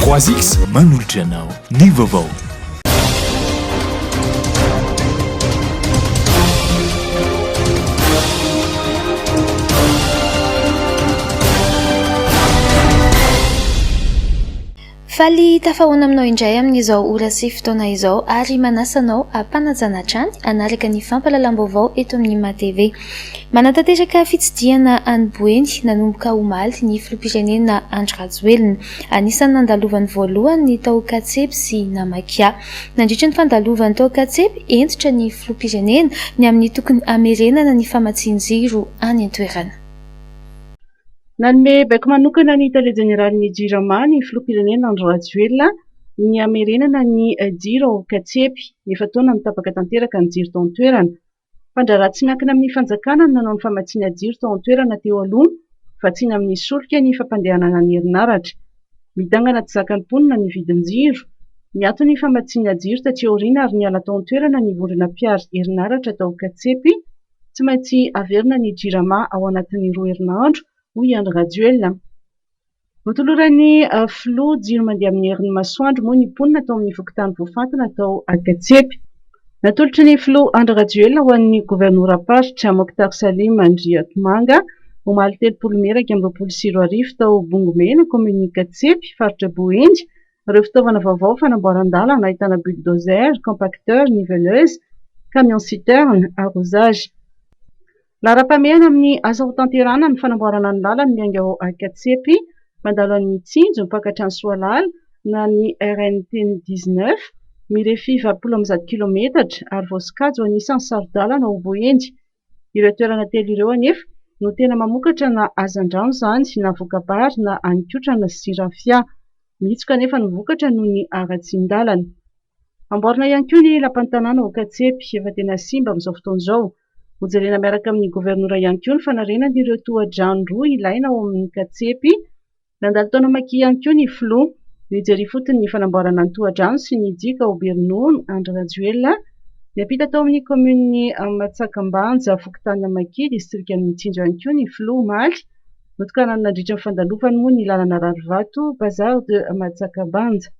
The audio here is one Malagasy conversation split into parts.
3X manolotra anao ny vaovao. Faly tafahoana aminao indray amin'izao ora sy fotoana izao ary manasanao ampanajana trany anaraka ny fampalalam-baovao eto amin'ny MATV. Manatanteraka fitsidiana any Boeny nanomboka omaly ny filoham-pirenena Andry Rajoelina. Anisan'ny nandalovany voalohany ny tao Katsepy sy Namakia. Nandritra ny fandalovany tao Katsepy entitra ny filoham-pirenena ny amin'ny tokony hamerenana ny famatsian-jiro any an-toerana. Nanome baiko manokana ny tale jeneralin'ny JIRAMA ny filoham-pirenena Andry Rajoelina ny hamerenana ny jiro ao Katsepy. Efa taona mitapaka tanteraka ny jiro tao an-toerana. Fandraraha tsy miankina amin'ny fanjakana no nanao ny famatsiana jiro tao an-toerana teo aloha, fa tsy amin'ny solika ny fampandehanana ny herinaratra. Midangana tsy zakan'ny mponina ny vidin-jiro. Miato ny famatsiana jiro taty aoriana ary niala tao an-toerana ny vorona mpiary herinaratra tao Katsepy. Tsy maintsy averina ny JIRAMA ao anatin'ny 2 herinandro. Hoy Andry Rajoelina. Notoloran'ny filoha jiro mandeha amin'ny herin'ny masoandro moa ny mponina tao amin'ny fokontany voafantina tao Katsepy. Natolotry ny filoha Andry Rajoelina ho an'ny governoram-paritra Mokhtar Salim Andriatomanga omaly 30 meraka 20 tao Bongomena, komini Katsepy, faritra Boendy, ireo fitaovana vaovao fanamboaran-dalana ahitana bulldozer, compacteur, niveleuse, camion citerne, arrosage. Lara-pamehana amin'ny asa ho tanterana ny fanamboarana ny lalana miainga ao Katsepy, mandalo any Mitsinjo, mpakatra ny Soalala na ny RNT 19, mirefy 20 kilometatra ary voasikajo anisan'ny saro-dalana ao Boendy. Ireo toerana telo ireo anefa no tena mamokatra na hazan-drano izany na voka-bary na haninkotrana sy rafia. Mitsoka anefa ny vokatra noho ny aratsian-dalana. Amboarina ihany koa ny lapan'ny tanàna ao Katsepy, efa tena simba amin'izao fotoana izao. Hojerena miaraka amin'ny gobernora ihany koa ny fanarenan'ireo toha-drano roa ilaina ao amin'ny Katsepy. Nandalo taona maki ihany koa ny filoha nijery fotony ny fanamboarana ny toha-drano sy ny dika ao Bernono Andry Rajoelina. Niampita tao amin'ny komini Matsakambanja, fokontany Maki, distrikan'ny Mitsinjo ihany koa ny filoha omaly. Notokanany nandritra ny fandalovany moa ny lalana Rarivato, Bazar de Matsakambanja.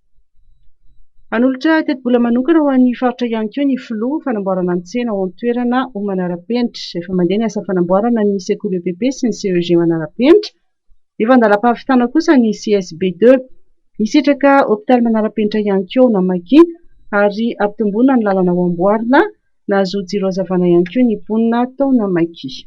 Anolotra teti-bola manokana ho an'ny faritra ihany koa ny filoha fanamboarana ny tsena ao an-toerana ho manara-penitra. Efa mandeha ny asa fanamboarana ny sekoly EPP sy ny CEG manara-penitra. Efa andalam-pahavitana kosa ny CSB2. Hisitraka hôpitaly manara-penitra ihany koa ao Namaki ary ampitomboana ny lalana ao amboarina. Nahazo jiro hazavana ihany koa ny mponina tao Namaki.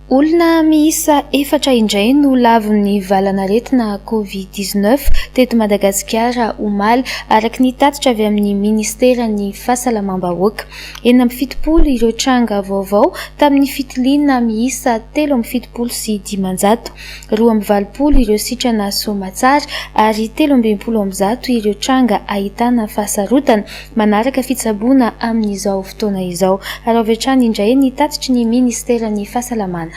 Olona miisa 4 indray no lavon'ny valanaretina Covid-19 teto Madagasikara omaly araka ny tatitra avy amin'ny ministeran'ny fahasalamam-bahoaka. 7 ireo tranga vaovao tamin'ny fitiliana miisa 7 sy 900, 2 ireo sitrana somatsara ary 13 ireo tranga ahitana fahasarotana manaraka fitsaboana amin'izao fotoana izao. Ary avy hatrany indray ny tatitry ny ministeran'ny fahasalamana.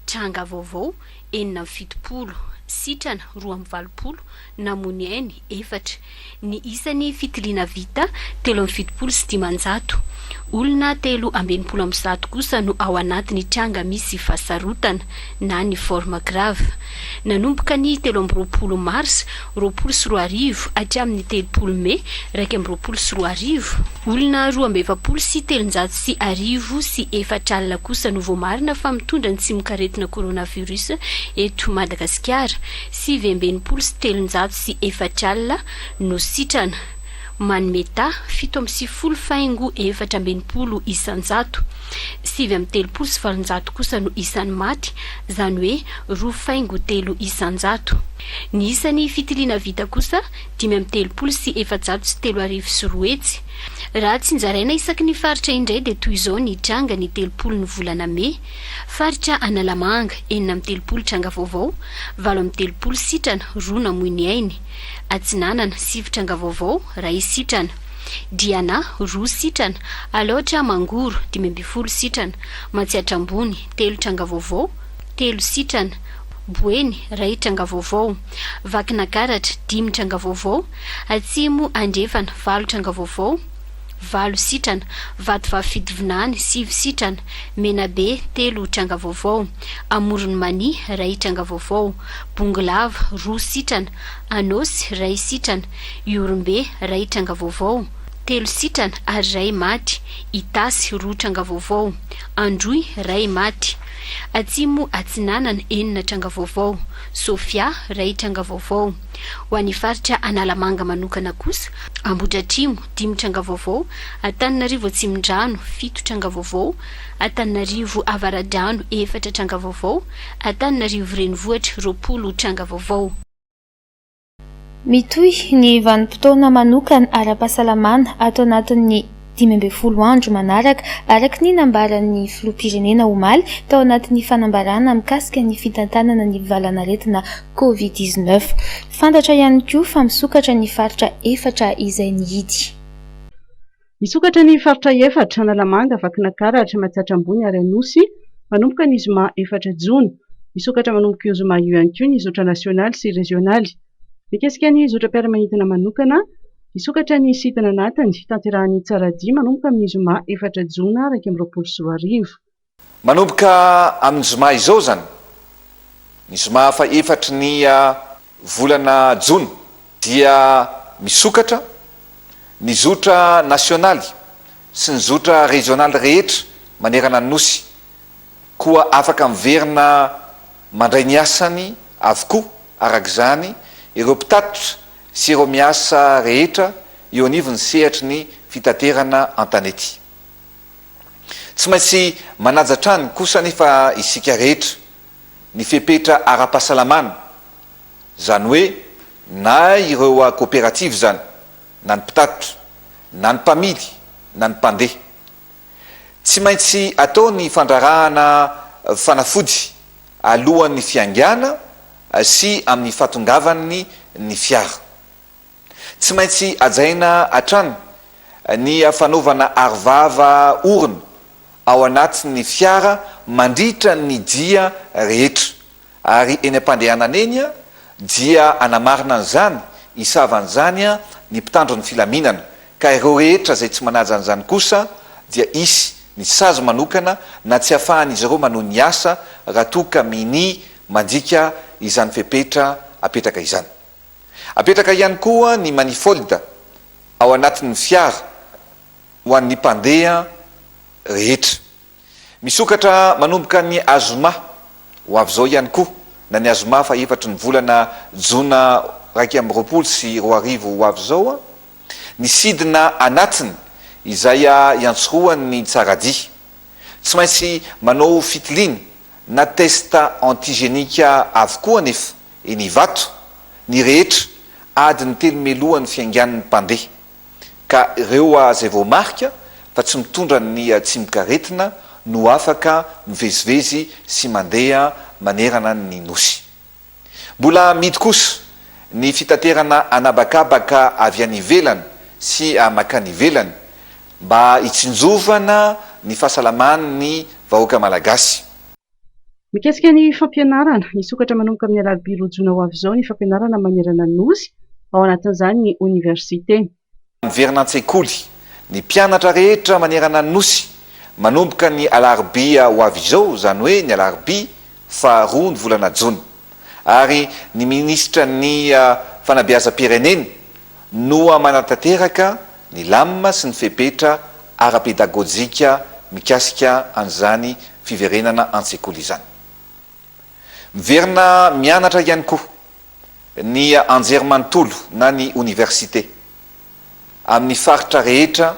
Tranga vaovao 7 sitrana 20 namony ainy 4 ny isan'ny fitiliana vita 17 sy 900. Olona 3 kosa no ao anatin'ny tranga misy fahasarotana na ny forme grave. Nanomboka ny 13 mars 20 hatramin'ny 30 Mei 2020. Olona 12 sy 300 sy 4 alina kosa no voamarina fa mitondra ny tsimikaretina coronavirus eto Madagasikara. 20 sy 300 sy 4 alina no sitrana. Manmeta 7 faingo 4 isan-jato. 7 sy 700 kosa no isan'ny maty, zany hoe 2 faingo 3 isan-jato. Ny isan'ny fitiliana vita kosa 5 sy 400 sy 3 sy roa hetsy. Raha tsy nzaraina isaky ny faritra indray dia toy izao ny tranga ny 30 ny volana Mei. Faritra Analamanga 30 tranga vaovao, 30 sitrana 2 namoiny ainy. Atsinanana 7 tranga vaovao, 2 sitrana. Diana 2 sitrana, Alaotra Mangoro 12 sitrana, Matsiatrambony 3 tranga vaovao, 3 sitrana. Boeny 2 tranga vaovao, Vakinakaratra 10 tranga vaovao, Atsimo Andrefana 4 tranga vaovao, valo sitrana, Vatovavy-Fitovinany 5 sitrana, Menabe 3 tranga vaovao, Amorony Mani 2 tranga vaovao, Bongolava 2 sitrana, Anosy 2 sitrana, Iorombe 2 tranga vaovao, 3 sitrana ary 2 maty, Itasy 2 tranga vaovao, Androy 2 maty, Atsimo Atsinanana 4 tranga vaovao, Sofia 2 tranga vaovao. Ho an'ny faritra Analamanga manokana kosa, Ambohidratrimo 5 tranga vaovao, Antananarivo Atsimondrano 7 tranga vaovao, Antananarivo Avaradrano 4 tranga vaovao, Antananarivo Renivohitra 20 tranga vaovao. Mitohy ny vanim-potoana manokana ara-pahasalamana atao anatin'ny 15 andro manaraka araka ny nambaran'ny filoham-pirenena omaly tao anatin'ny fanambarana mikasika ny fitantanana ny valanaretina COVID-19. Fantatra ihany koa fa misokatra ny faritra 4 izay nihidy. Misokatra ny faritra 4 Analamanga, Vakinankaratra, Matsatramboiny ary Anosy manomboka ny zoma 4 Jona. Misokatra manomboka io zoma io ihany koa ny zotra nasionaly sy rezionaly. Mikasika ny zotra mpiara-manidina manokana, misokatra ny sitina anatiny tanterahan'ny Tsaradia manomboka amin'ny zoma 4 Jona 2020. Manomboka amin'ny zoma izao zany, ny zoma fa 4 ny volana Jona dia misokatra ny zotra nasionaly sy ny zotra rezionaly rehetra manerana ny nosy, koa afaka miverina mandray ny asany avokoa arak'izany ireo mpitatotra sy ireo miasa rehetra eo anivony sehatry ny fitaterana an-tanety. Tsy maintsy manajatrany kosa nefa isika rehetra ny fepetra ara-pahasalamana, zany hoe na ireo kooperativa zany, na ny mpitatotra, na ny mpamily, na ny mpandeha. Tsy maintsy atao ny fandrarahana fanafody alohan'ny fiangana sy amin'ny fatongavany ny fiara. Tsy maintsy ajaina atrany ny fanaovana arovava orona ao anatin'ny fiara mandritra ny dia rehetra, ary eny am-pandehanana eny dia anamarina an'izany isavan'izany ny mpitandro ny filaminana, ka ireo rehetra zay tsy manaja an'izany kosa dia isy ny sazo manokana na tsy ahafahan'izy ireo manohy ny asa raha toa ka miny mandika izany fepetra apetraka izany. Apetraka ihany koa ny manifolda ao anatin'ny fiara ho an'ny mpandeha rehetra. Misokatra manomboka ny azoma ho avy zao ihany koa, na ny azoma fa 4 ny volana Jona 2020 sy 2020 ho avy zao, ny sidina anatiny izay iantsoroan'ny Tsaradia. Tsy maintsy manao fitilina na testa antigénika avokoa nefa eny Ivato ny rehetra adiny 3 melohan'ny fiangan'ny mpandeha, ka ireo zay vao marika fa tsy mitondra ny tsimikaretina no afaka mivezivezy sy mandeha manerana ny nosy. Mbola midy kosa ny fitaterana anabakabaka avy any ivelany sy makany ivelany mba hitsinjovana ny fahasalaman'ny vahoaka malagasy. Mikasika ny fampianarana, misokatra manomboka amin'ny alarobia 2 Jona ho avy zao ny fampianarana manerana ny nosy ao anatin'izany ny université. Miverina an-tsekoly ny mpianatra rehetra manerana ny nosy manomboka ny alarobia ho avy zao, zany hoe ny alarobia fa 2 ny volana Jona, ary ny ministra ny fanabeazam-pirenena no manatanteraka ny lamima sy ny fepetra ara-pedagojika mikasika an'izany fiverenana an-tsekoly izany. Miverina mianatra ihany koa ny anjerimanontolo na ny université amin'ny faritra rehetra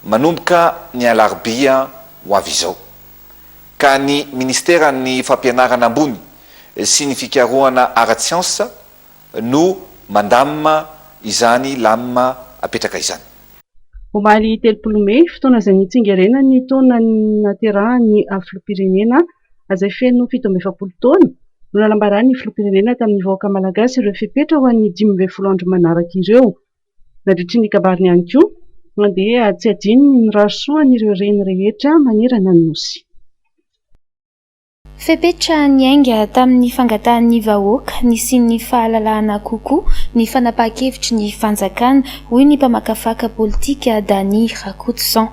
manomboka ny alarobia ho avy izao, ka ny ministera ny fampianarana ambony sy ny fikarohana ara-tsiansa no mandamina izany lamima apetraka izany. Omaly 30 Mey fotoana izay nitsingerena ny taona naterahany filoham-pirenena izay feno 17 taona no nalambarany filoham-pirenena tamin'ny vahoaka malagasy ireo fepetra ho an'ny 15 andro manaraka ireo. Nandritry ny kabariny ihany koa dia tsy adino ny rasoan'ireo reny rehetra manerana ny nosy. Fepetra ny ainga tamin'ny fangatahan'ny vahoaka ny sy ny fahalalahana kokoa ny fanapahan-kevitry ny fanjakana hoy ny mpamakafaka politika Dany Rakotosan.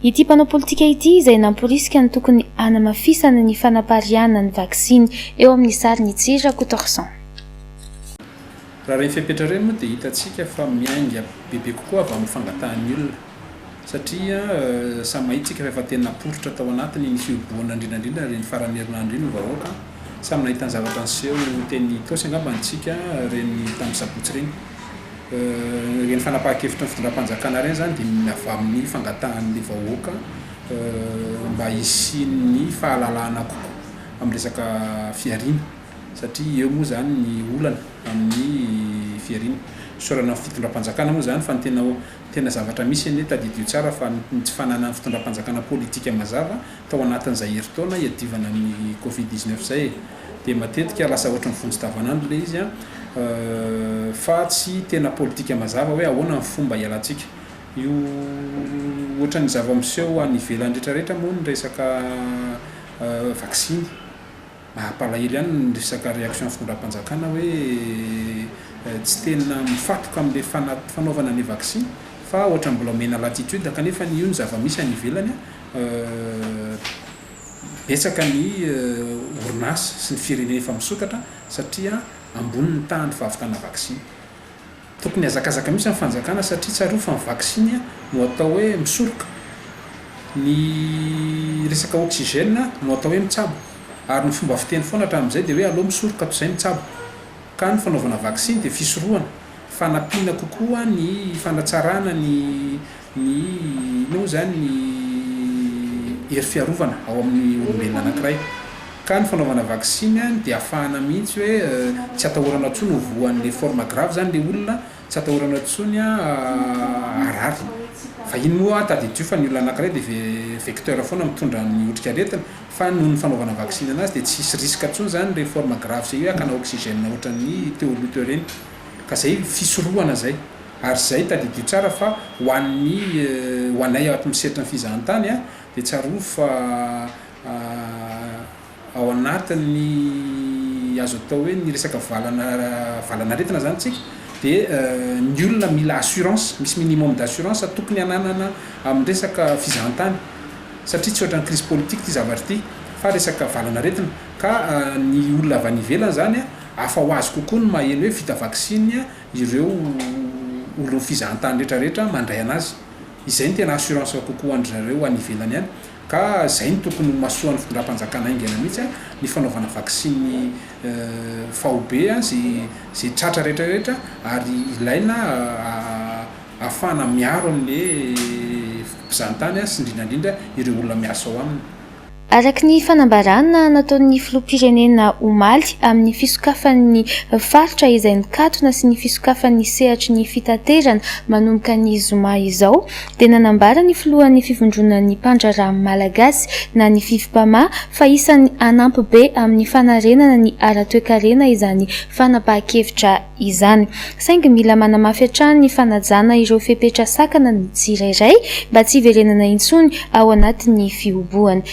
Ity mpanao politika ity izay namporisika ny tokony hanamafisana ny fanapariana ny vaksiny eo amin'ny sariny tsira Rakotosan. Raha reny fepetra reny moa dia hitantsika fa miainga bebe kokoa avy amin'ny fangatahan'ny olona satria samy mahitsika fa efa tena poritra tao anatiny ny fihoboana indrindrandrindra reny farany herinandro iny vahoaka samy nahitany zavatra niseho teny tosy angamba antsika reny tamin'ny sabotsy reny reny fanapahan-kevitra ny fitondram-panjakana reny zany dia avy amin'ny fangatahan'ny vahoaka mba hisian'ny fahalalahana kokoa amin'ny resaka fiariana satria eo moa zany ny olana amin'ny fiariana sorana fitondram-panjakana moa zany fa ny tena zavatra misy eny tadidio tsara fa tsy fananany fitondram-panjakana politika mazava tao anatin'izay herintaona hiadivana ny Covid-19 zay dia matetika lasa ohatry ny vonjy-davanandro le izy fa tsy tena politika mazava hoe ahoana ny fomba hialantsika io ohatra ny zava-miseho any ivelany rehetrarehetra moa ny resaka vaksiny mahampalahelo ihany ny resaka réaction fitondram-panjakana hoe tsy tena mifatoka amin'le fanaovana ny vaksiny fa ohatra mbola omena latitude kanefa ny io ny zava-misy any ivelany betsaka ny orinasa sy ny firenena efa misokatra satria ambony ny tahany fahavitana vaksiny tokony hazakazaka misy amin'ny fanjakana satria tsarofa ny vaksiny no atao hoe misoroka ny resaka oxygène no atao hoe mitsabo ary ny fomba fiteny foana hatramin'izay dia hoe aloha misoroka toy izay mitsabo ka ny fanaovana vaksiny dia fisorohana fanampiana kokoa ny fanatsarana ny moa zany ny hery fiarovana ao amin'ny olombelona anankiray ka ny fanaovana vaksiny dia ahafahana mihitsy hoe tsy atahorana ntsony ho voan'le forme grave zany le olona tsy atahorana ntsony arary fa iny moa tadidio fa ny olona anankiray dia vecteur foana mitondra ny otrika aretina fa noho ny fanaovana vaksiny anazy dia tsy hisy risque ntsony zany le forme grave zay hoe akana oxygène ohatra ny théolute reny ka zay fisorohana zay ary zay tadidio tsara fa ho anay ato miseritra ny fizahantany dia tsaroa fa ao anatin'ny azo atao hoe ny resaka valanaretina zany tsika dia ny olona mila assurance misy minimum d'assurance tokony hananana amin'ny resaka fizahantany satria tsy ohatra ny crise politique ty zavatra ty fa resaka valanaretina ka ny olona avy any ivelany zany afa ho azy kokoa no maheno hoe vita vaksiny ireo olona fizahantany rehetrarehetra mandray anazy izay ny tena assurance kokoa andrareo any ivelany ihany ka zay ny tokony masoan'ny fitondram-panjakana aingana mihitsy ny fanaovana vaksiny fahobe zay tratra rehetrarehetra ary ilaina ahafahana miaro amin'le mpizahantany sy indrindrandrindra ireo olona miasa ao aminy. Araky ny fanambarana nataon'ny filoham-pirenena omaly amin'ny fisokafan'ny faritra izay nikatona sy ny fisokafan'ny sehatry ny fitaterana manomboka ny zoma izao dia nanambara ny filohan'ny fivondronan'ny mpandraraha malagasy na ny fivim-pamaha fa isan'ny anampy be amin'ny fanarenana ny ara-toekarena izany fanapahan-kevitra izany saingy mila manamafy hatrany ny fanajana ireo fepetra sakana ny tsirairay mba tsy iverenana intsony ao anatin'ny fihoboany.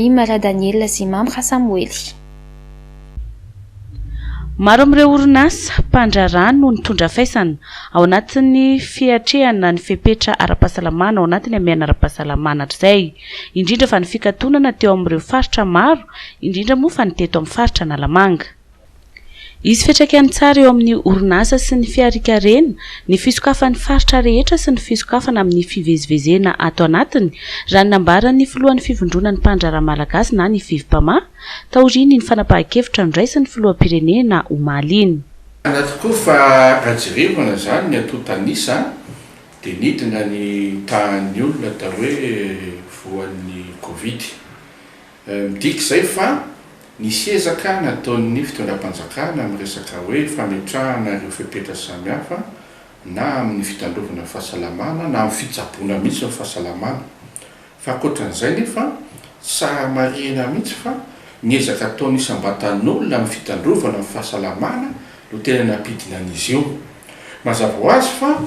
Mara Daniela sy Mamra Samuely. Maro amin'ireo orinasa mpandrarano no nitondra faisana ao anatin'ny fiatrehana ny fepetra ara-pahasalamana ao anatin'ny amiana ara-pahasalamana hatrizay indrindra fa ny fikatonana teo amin'ireo faritra maro indrindra moa fa ny teto amin'ny faritra Analamanga. Izy fiantraikany tsara eo amin'ny orinasa sy ny fiarikarena ny fisokafan'ny faritra rehetra sy ny fisokafana amin'ny fivezivezena ato anatiny raha nambaran'ny filohan'ny fivondronan'ny mpandraraha malagasy na ny fivim-pamaha taoriny ny fanapahan-kevitra ndray sy ny filoham-pirenena omaly iny. Tokoa fa rajirivana zany ny atao tanisa dia nidina ny tahan'ny olona da hoe voan'ny Covid. Midika izay fa nisy ezaka nataon'ny fitondram-panjakana amin'ny resaka hoe fametrahana ireo fepetra samihafa na amin'ny fitandrovana fahasalamana na amin'ny fitsaboana mihitsy ny fahasalamana fa ankoatran'izay nefa tsara marina mihitsy fa ny ezaka ataony isam-batan'olona amin'ny fitandrovana ny fahasalamana no tena nampidina an'izy io mazava ho azy fa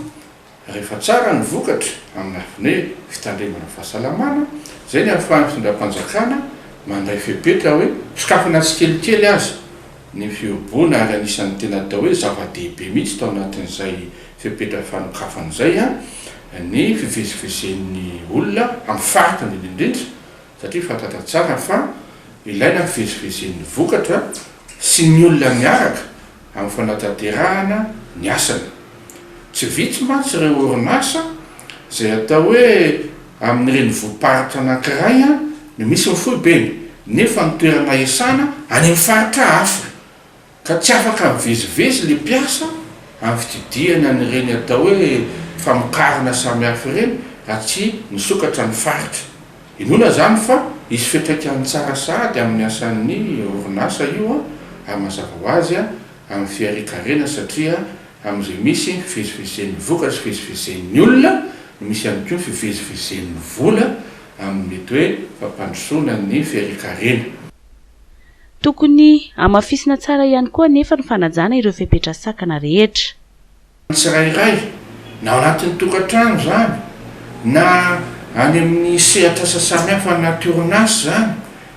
rehefa tsara ny vokatra amin'ny afiny hoe fitandremana fahasalamana zay ny ahafahan'ny fitondram-panjakana mandray fepetra hoe sokafana tsy kelikely azy ny fioboana ary anisan'ny tena atao hoe zava-dehibe mihitsy tao anatin'izay fepetra fanokafan'izay ny fivezivezen'ny olona amin'ny faritra indrindrindrindra satria fantatra tsara fa ilaina fivezivezen'ny vokatra sy ny olona miaraka amin'ny fanatanterahana ny asana tsy vitsy mantsy ireo orinasa zay atao hoe amin'ireny voaparitra anankiray no misy mifoibeny nefa nitoerana esana any amin'ny faritra hafa ka tsy afaka mivezivezy le mpiasa amin'ny fitidihana n'ireny atao hoe famokarana samihafa ireny raha tsy misokatra ny faritra. Inona zany fa isy fiantraikany tsara sady amin'ny asan'ny orinasa io mazava ho azy amin'ny fiarikarena satria amin'izay misy fivezivezen'ny vokatra sy fivezivezen'ny olona no misy ihany koa fivezivezen'ny vola amin'ny mety hoe fampandrosoana ny fiarikarena. Tokony amafisina tsara ihany koa nefa ny fanajana ireo fepetra sakana rehetra. Tsirairay na ao anatin'ny tokantrano zany na any amin'ny sehatra asa samihafa anaty orinasa zany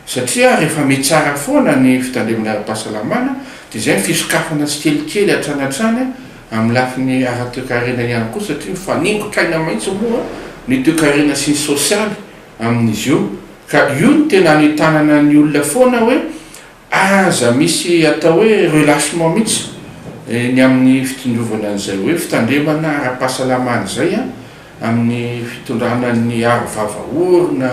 satria rehefa metsara foana ny fitandremana ara-pahasalamana dia izay fisokafana tsy kelikely hatranatrany amin'ny lafiny ara-toekarena ihany koa satria mifaningotraina mahitsy moa ny toekarena sy ny sosialy amin'izy io ka io ny tena nitanana ny olona foana hoe aza misy atao hoe relâchement mihitsy ny amin'ny fitondrovana an'izay hoe fitandremana ara-pahasalamana izay amin'ny fitondrana ny arovava-orona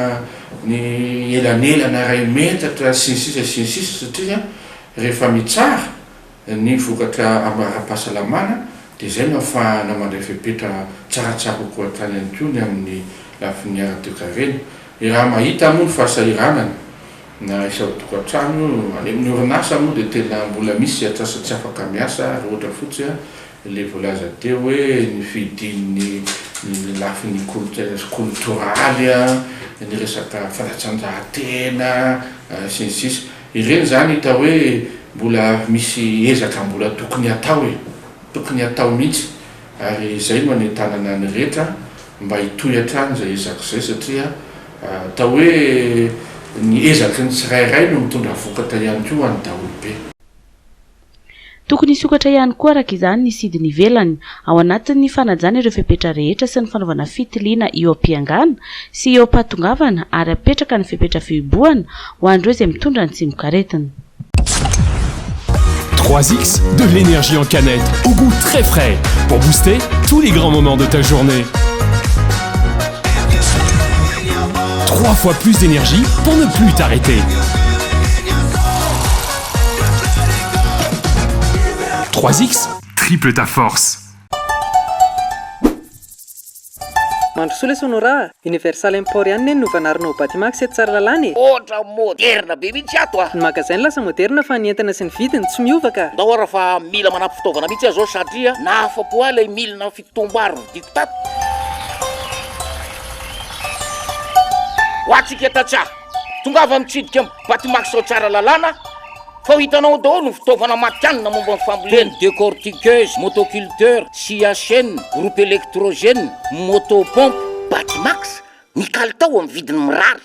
ny elanelana ray metatra sy ny sisa satria rehefa mitsara ny vokatra ara-pahasalamana dia izay no ahafahana mandray fepetra tsaratsara kokoa hatrany ihany koa ny amin'ny lafiny ara-toekarena. Raha mahita moa ny fahasahiranana na isa tokantrano any amin'ny orinasa moa dia tena mbola misy atrasa tsy afaka miasa raha ohatra fotsy le voalaza teo hoe ny fidin'ny lafiny kultoraly ny resaka fanatsanjahatena sy ny sisa ireny zany hita hoe mbola misy ezaka mbola tokony atao mihitsy ary izay no anetanana ny rehetra mba hitohy hatrany zay ezaka izay satria atao hoe ny ezaky ny tsirairay no mitondra vokatra ihany koa any daholobe. Tokony hisokatra ihany koa araka izany ny sidiny ivelany ao anatin'ny fanajana ireo fepetra rehetra sy ny fanaovana fitiliana eo am-piangana sy eo am-pahatongavana ary apetraka ny fepetra fihibohana ho an'ireo izay mitondra ny tsimokaretina. 3X, de l'énergie en canette, au goût très frais, pour booster tous les grands moments de ta journée. 3 fois plus d'énergie pour ne plus t'arrêter. 3X, triple ta force. Mandrosola sonora Universal Emporian no vanarina Batimax eto Tsaralalany. Otra moderna be mihitsy ato Ny magasin lasa moderna fa ny entana sy ny vidiny tsy miova ka. Ndahora fa mila manampy fitaovana mihitsy azo satria nahafapo ilay milina fitomboary vidiko tato. Ho atsika tatsaha tongava mitsidika amin'ny Batimax ao Tsaralalana fa ho hitanao daholo ny fitaovana matianina momba ny fambolena décortiqueuse, motoculteur, scia chaîne, groupe électrogène, motopompe, Batimax mikalitao amin'ny vidiny mirary.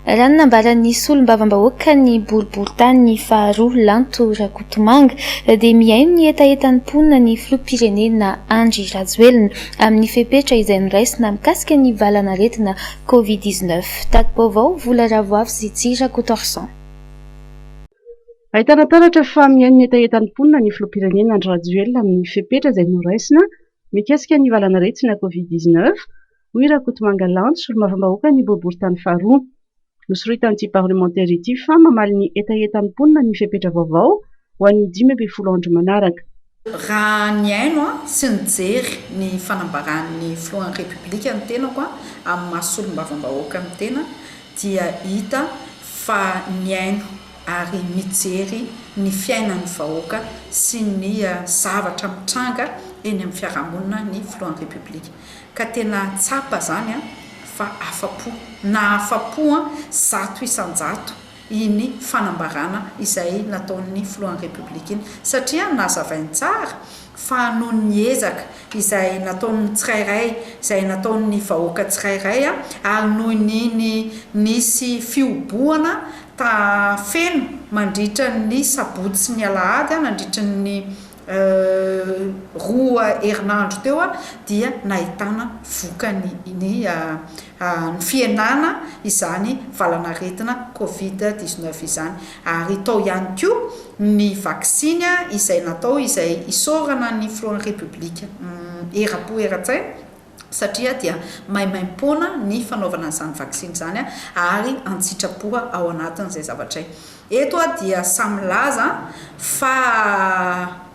Raha ny nambaran'ny solom-bavambahoaka ny boriboritany faharoa Lanto Rakotomanga dia mihaino ny etaetan'ny mponina ny filoham-pirenena Andry Rajoelina amin'ny fepetra izay noraisina mikasika ny valanaretina Covid-19. Tato-baovao Vola Ravoavo sy Tsira Kotorsan. Ahitana taratra fa mihaino ny etaetan'ny mponina ny filoham-pirenena Andry Rajoelina amin'ny fepetra izay noraisina mikasika ny valanaretina Covid-19 hoy Rakotomanga Lanto solom-bavambahoaka ny boriboritany faharoa. Nosoroitan'ity parlementaire ity fa mamaly ny etaetan'ny mponina ny fepetra vaovao ho an'ny 15 andro manaraka. Raha ny aino sy ny jery ny fanambaran'ny filohan'ny republika ny tenako amin'ny mahasolom-bavambahoaka ny tena dia hita fa ny aino ary mijery ny fiainan'ny vahoaka sy ny zavatra mitranga eny amin'ny fiarahamonina ny filohan'ny republika ka tena tsapa zany fa afapo na afapo zato isan-jato iny fanambarana izay nataon'ny filohan'ny republika iny satria nazavainy tsara fa noho ny ezaka izay nataon'ny tsirairay izay nataon'ny vahoaka tsirairay ary noho ny nisy fioboana tafeno mandritra ny sabotsy sy ny alahady nandritra ny roa herinandro teo dia nahitana vokany ny fienana izany valanaretina Covid-19 izany ary tao ihany koa ny vaksiny izay natao izay isorana ny filohan'ny République era-po era-tsaina satria dia maimaim-pona ny fanaovana izany vaksiny izany ary antsitrapoa ao anatin'izay zavatray. Eto dia samy laza fa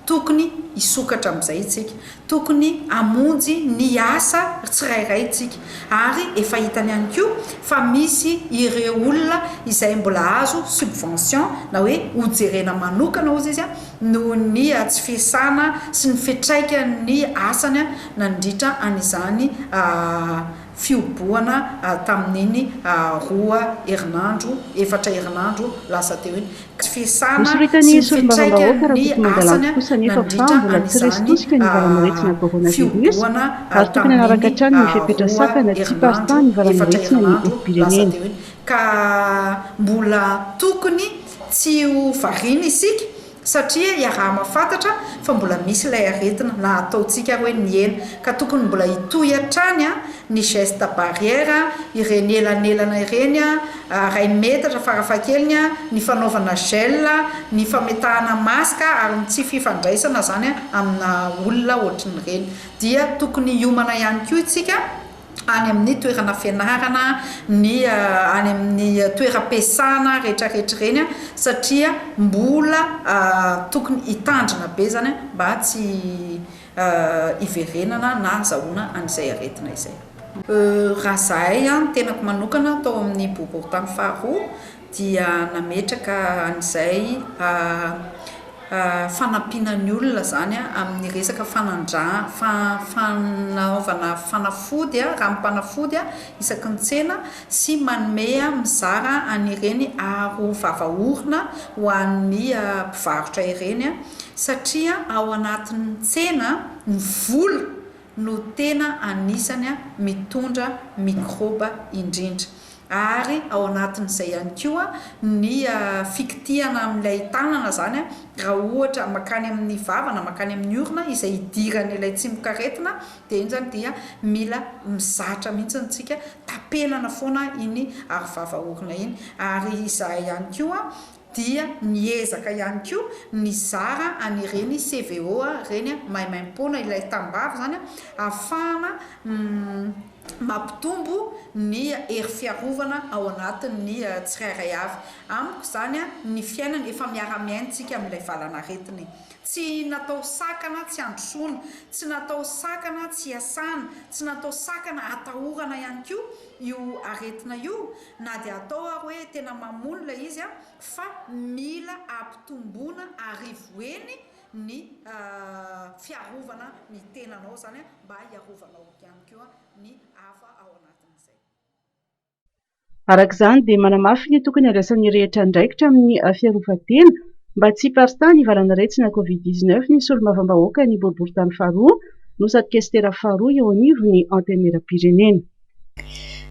tokony isokatra amin'izay itsika, tokony amonjy ny asa tsirairay itsika ary efa hitany ihany koa fa misy ireo olona izay mbola azo subvention na hoe hojerena manokana ozy izy noho ny tsy fiasana sy ny fitraikany asany nandritra an'izany fioboana tamin'iny roa herinandro efatra herinandro lasa teo iny fiasana sy fitraikany asany nandritra an'izany fioboana tamin'iny roa herinandro lasa teo iny ka mbola tokony tsy ho variana isika satria iaraha mafantatra fa mbola misy ilay aretina na ataontsika hoe ny hena ka tokony mbola hitohy hatrany ny geste barrière ireny elanelana ireny ray metatra farafahakeliny ny fanaovana gel ny fametahana maska ary tsy fifandraisana zany amina olona ohatran'ireny dia tokony hiomana ihany koa itsika any amin'ny toerana fianarana ny any amin'ny toeram-piasana rehetrarehetra ireny satria mbola tokony hitandrina be zany mba tsy hiverenana na zahoana an'izay aretina izay. Raha zahay tenako manokana tao amin'ny boriboritany faharoa dia nametraka an'izay fanampianany olona zany amin'ny resaka fanaovana fanafody ranom-panafody isaky ny tsena sy manome mizara an'ireny aro vavaorona ho an'ny mpivarotra ireny satria ao anatin'ny tsena ny vola no tena anisany mitondra mikroba indrindra ary ao anatin'izay ihany koa ny fikitihana amin'ilay tanana zany raha ohatra makany amin'ny vavana makany amin'ny orona izay hidirany ilay tsimokaretina dia iny zany dia mila mizatra mihitsy ntsika tapenana foana iny ary vavaorona iny ary izay ihany koa dia niezaka ihany koa nizara anireny CVO reny maimaim-pona ilay tambavy zany ahafahana mampitombo ny hery fiarovana ao anatin'ny tsirairay avy amiko zany ny fiainana efa miara-miaintsika amin'ilay valanaretina tsy natao sakana tsy androsoana tsy natao sakana tsy asana tsy natao sakana atahorana ihany koa io aretina io na dia atao hoe tena mamonina izy fa mila ampitomboana arivoeny ny fiarovana ny tenanao zany mba hiarovanao ihany koa ny hafa ao anatin'izay. Arak'izany dia manamafy ny tokony handraisan'ny rehetra ndraikitra amin'ny fiarovan-tena mba tsy hiparitany hivalana retina Covid-19 ny solombavambahoaka ny boriboritany faharoa no sady kestera faharoa eo anivony antenimieram-pirenena.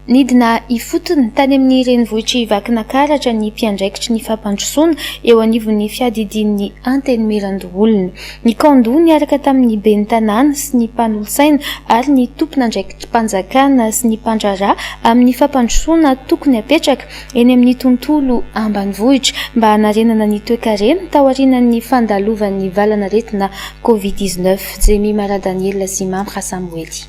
Nidina ifotony tany amin'ny renivohitra Vakinankaratra ny mpiandraikitry ny fampandrosoana eo anivon'ny fiadidian'ny antenimiran-doholona. Ny kando niaraka tamin'ny ben'ny tanàna sy ny mpanolosaina ary ny tompon'andraikim-panjakana sy ny mpandraharaha amin'ny fampandrosoana tokony apetraka eny amin'ny tontolo ambanivohitra mba hanarenana ny toe-karena tao aorianan'ny fandalovan'ny valanaretina Covid-19. Jemy Mara Daniel sy Mamra Samuely.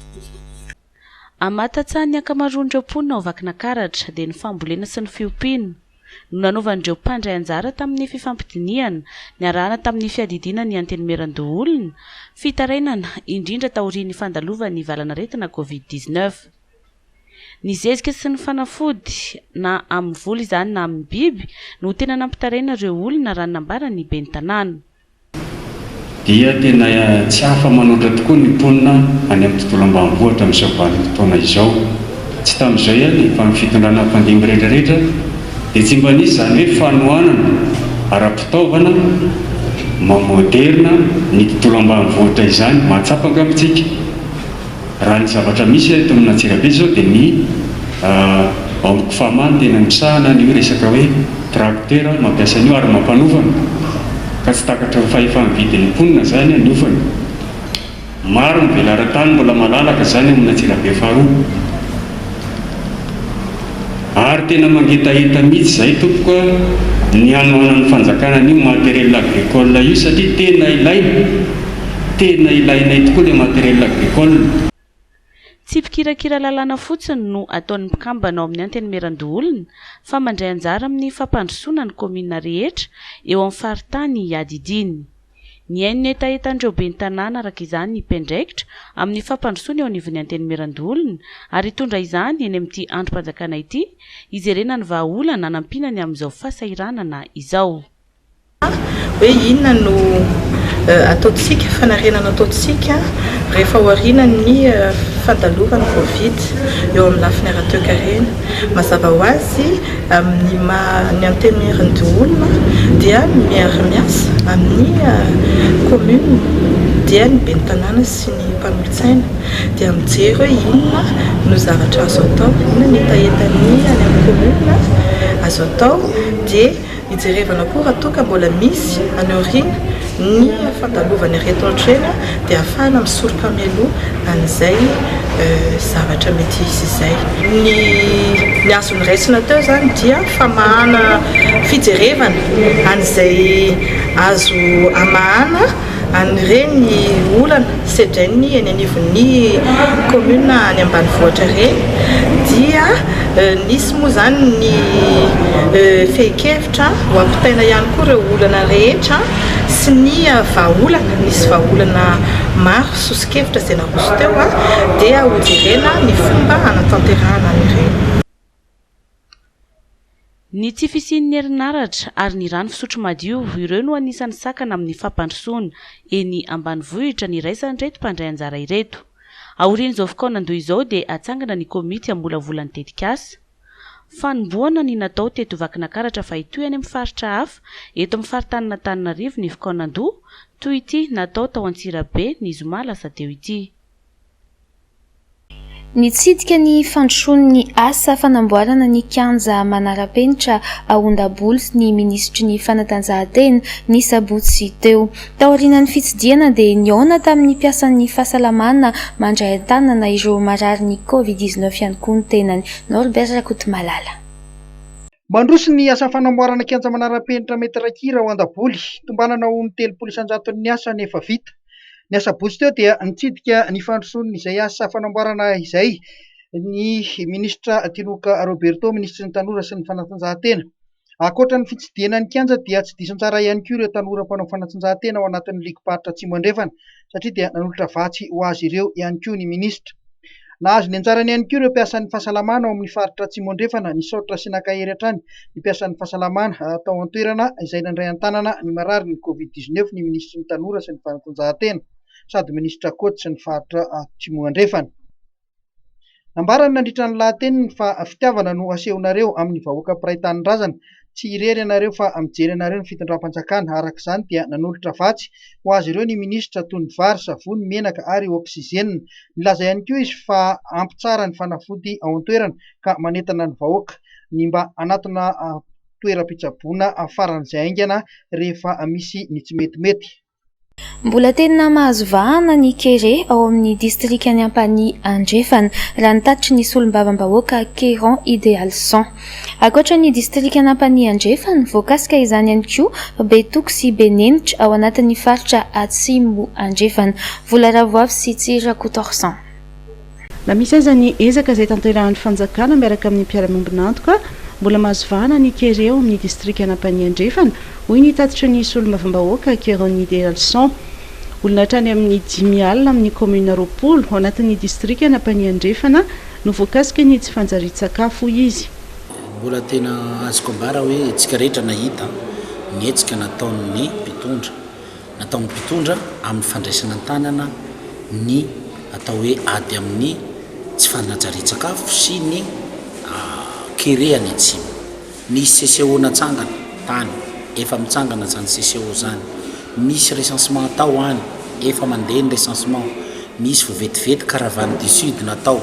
Amatatsa ny ankamaroan'ireo mponina ao Vakinankaratra dia ny fambolena sy ny fiompiana no nanaovan'ireo mpandray anjara tamin'ny fifampidiniana niarahana tamin'ny fiadidiana ny antenimiran-doholona fitarainana indrindra taorian'ny fandalovan'ny valanaretina Covid-19. Ny zezika sy ny fanafody na amin'ny vola izany na amin'ny biby no tena nampitaraina ireo olona raha nambarany ben'ny tanàna. Dia tena tsy hafa manoatra tokoa ny mponina any amin'ny tontolo ambanivohitra amin'izao vanim-potoana izao. Tsy tamin'izay any fa amin'ny fitondrana mpandeha rehetrarehetra dia tsy mba nisy izany hoe fanohanana ara-pitaovana moderna ny tontolo ambanivohitra izany mahatsapaka amintsika. Raha ny zavatra misy eto amin'Antsirabe izao dia ny aomby famany tena misahana ny resaka hoe traktera mampiasa an'io ary mampanofana ka tsy takatra fahefa mividin'ny mponina zany aniofana. Maro ny velaran-tany mbola malalaka zany amina tsirabe faharoa ary tena mangitahita mihitsy zay tompoka ny anoanan'ny fanjakana an'io matériel agricole io satria tena ilainay tokoa le matériel agricole. Tsy mpikirakira lalàna fotsiny no ataon'ny mpikambana ao amin'ny antenimieran-doholona fa mandray anjara amin'ny fampandrosoana ny komina rehetra eo amin'ny faritany iadidiny. Ny hainy ny etaetandreo ben'ny tanàna araka izany ny mpendraikitra amin'ny fampandrosoana eo anivon'ny antenimieran-doholona ary hitondra izany eny amin'ity androm-panjakana ity izerena ny vahaolana anampinany amin'izao fahasahiranana izao. Hoe inona no ataontsika fanarenana ataontsika rehefa hoarina ny fandalovana Covid eo amin'ny lafiny ara-toe-karena. Mazava ho azy amin'ny antenimieran-doholona dia miara-miasa amin'ny commune dia ny ben'ny tanàna sy ny mpanolotsaina dia mijery hoe inona no zavatra azo atao, inona ny etaetany any amin'ny commune azo atao dia hijerevana koa raha toa ka mbola misy anorina ny fandalovana reto ohatrena dia ahafahana misolo-pameloa an'izay zavatra mety izy izay. Ny azony raisina teo zany dia famahana fijerevana an'izay azo amahana an'ireny olana sedrainy eny anivon'ny commune any ambanivohitra ireny dia nisy moa zany ny fehi-kevitra ho ampitaina ihany koa ireo olana rehetra sy ny vahaolana. Nisy vahaolana maro sosikevitra izay naroso teo dia hojerena ny fomba anatanterahana an'ireny. Ny tsy fisian'ny herinaratra ary ny rano fisotro madio ireo no anisan'ny sakana amin'ny fampandrosoana eny ambanivohitra ny raisany reto mpandray anjara ireto. Aorian'izao fotoanan'andro izao dia atsangana ny komity ambolavolan'ny tetikasa. Fanomboana ny natao teto Vakinankaratra fa itoy any amin'ny faritra hafa eto amin'ny faritany ny fotoanan'andro toy ity natao tao Antsirabe ny zoma lasa teo ity. Nitsidika ny fandrosoan'ny asa fanamboarana ny kianja manara-penitra ahondaboly ny ministry ny fanatanjahantena ny sabotsy teo. Taorian'ny fitsidiana dia niona tamin'ny piasan'ny fahasalamana mandray an-tanana ireo marary ny Covid-19 ihany koa ny tenany. Norbert Rakotomalala. Mandroso ny asa fanamboarana kianja manara-penitra metrakira ao Andaboly, tombanana ho ny 300 ny asa nefa vita. Ny asa botsy teo dia nitsidika ny fandrosoana izay asa fanamboarana izay ny ministra Tinoka Roberto, ministry ny tanora sy ny fanatanjahantena. Ankoatra ny fitsidiana ny kianja dia tsy diso tsara ihany koa ireo tanora mpanao fanatanjahantena ao anatin'ny ligiparitra Atsimo andrefana satria dia nanolotra vatsy ho azy ireo ihany koa ny ministra. Nahazo ny anjarany ihany koa ireo mpiasan'ny fahasalamana ao amin'ny faritra Atsimo andrefana nisaotra sy nakahery hatrany ny mpiasan'ny fahasalamana tao an-toerana izay nandray an-tanana ny marary ny Covid-19 ny ministry ny tanora sy ny fanatanjahantena sady ministra koty sy ny faritra Atsimo andrefana. Nambarany nandritra ny lahateniny fa fitiavana no asehonareo amin'ny vahoaka mpiray tanin-drazana, tsy irery ianareo fa mijery ianareo ny fitondram-panjakana. Araka izany dia nanolotra vatsy ho azy ireo ny ministra toy ny vary, savony, menaka ary oksizenina. Nilaza ihany koa izy fa ampy tsara ny fanafody ao an-toerana ka manentana ny vahoaka ny mba anatona toeram-pitsaboana faran'izay aingana rehefa misy ny tsy metimety. Mbola tena mahazo vahana ny Kere ao amin'ny distrikany Ampany Andrefana raha nitatitry ny solombavam-bahoaka Keran Idéal 100. Ankoatra ny distrikany Ampany Andrefana, voakasika izany ihany koa Betoko sy Benenitra ao anatin'ny faritra Atsimo Andrefana. Vola Ravoavy sy Tsirakotorsan. Na misy aza ny ezaka izay tanterahan'ny fanjakana miaraka amin'ny mpiara-miombina antoka, mbola mahazo vahana ny Kere ao amin'ny distrikany Ampany Andrefana hoy ny tatitra ny solombavam-bahoaka Keran Idéal 100. Olona hatrany amin'ny 5 alina amin'ny commune Ropolo ao anatin'ny distrikany Ampany Andrefana no voakasika ny tsy fanjarian-tsakafo izy. Mbola tena azoko ambara hoe tsika rehetra nahita ny etsika nataon'ny mpitondra. Nataon'ny mpitondra amin'ny fandraisana an-tanana ny atao hoe ady amin'ny tsy fanjarian-tsakafo sy ny Kere any Atsimo. Nisy CCO natsangana tany, efa mitsangana zany CCO zany. Misy recensement atao any, efa mandeha ny recensement. Misy vetivety caravane du sud natao.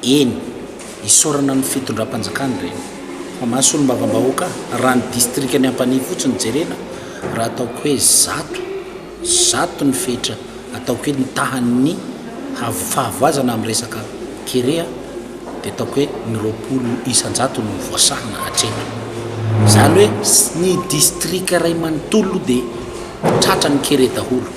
Eny, isorana ny fitondram-panjakana reny. fa mahasolombavambahoaka raha ny distrika ny ampani fotsiny jerena raha ataoko hoe zato ny fetra ataoko hoe nitahan'ny fahavoazana amin'ny resaka kerea dia ataoko hoe ny 20 isan-jato no voasahana hatrena zany hoe ny distrika ray manontolo dia tratra ny kere daholo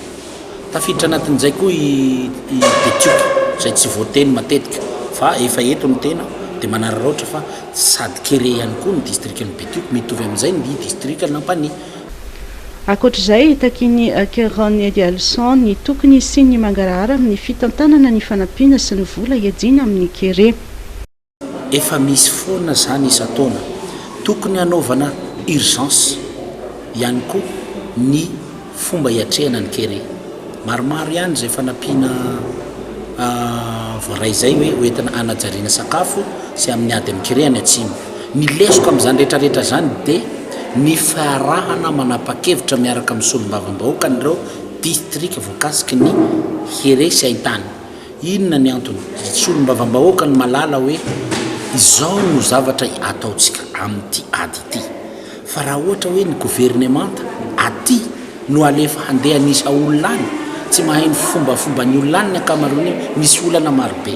tafiditra anatin'izay koa i Betioky zay tsy voateny matetika fa efa eto ny tena dia manararaotra fa sady kere ihany koa ny distrikan'ny Betioky mitovy amin'izay ny distrika n'Ampani. Ankoatr'izay takiny Keron Edialson ny tokony sy ny mangarahara amin'ny fitantanana ny fanampiana sy ny vola iadina amin'ny kere. Efa misy foana zany isan-taona tokony hanaovana urgence ihany koa ny fomba hiatrehana ny kere. Maromaro ihany zay fanampiana voaray zay hoe hoentina anajariana sakafo sy amin'ny ady amin'ny kere any atsimo. Ny lesoko amin'izany rehetrarehetra zany dia ny farahana manapa-kevitra miaraka amin'ny solombavambahoaka nireo distrika voakasiky ny kere sy Haintany. Inona ny antony? Solombavambahoaka ny malala hoe izao no zavatra ataotsika amin'ity ady ity. Fa raha ohatra hoe ny gouvernemanta aty no alefa handeha nisa olonany tsy mahay ny fombafomba ny olonany ny akamarony misy olana marobe.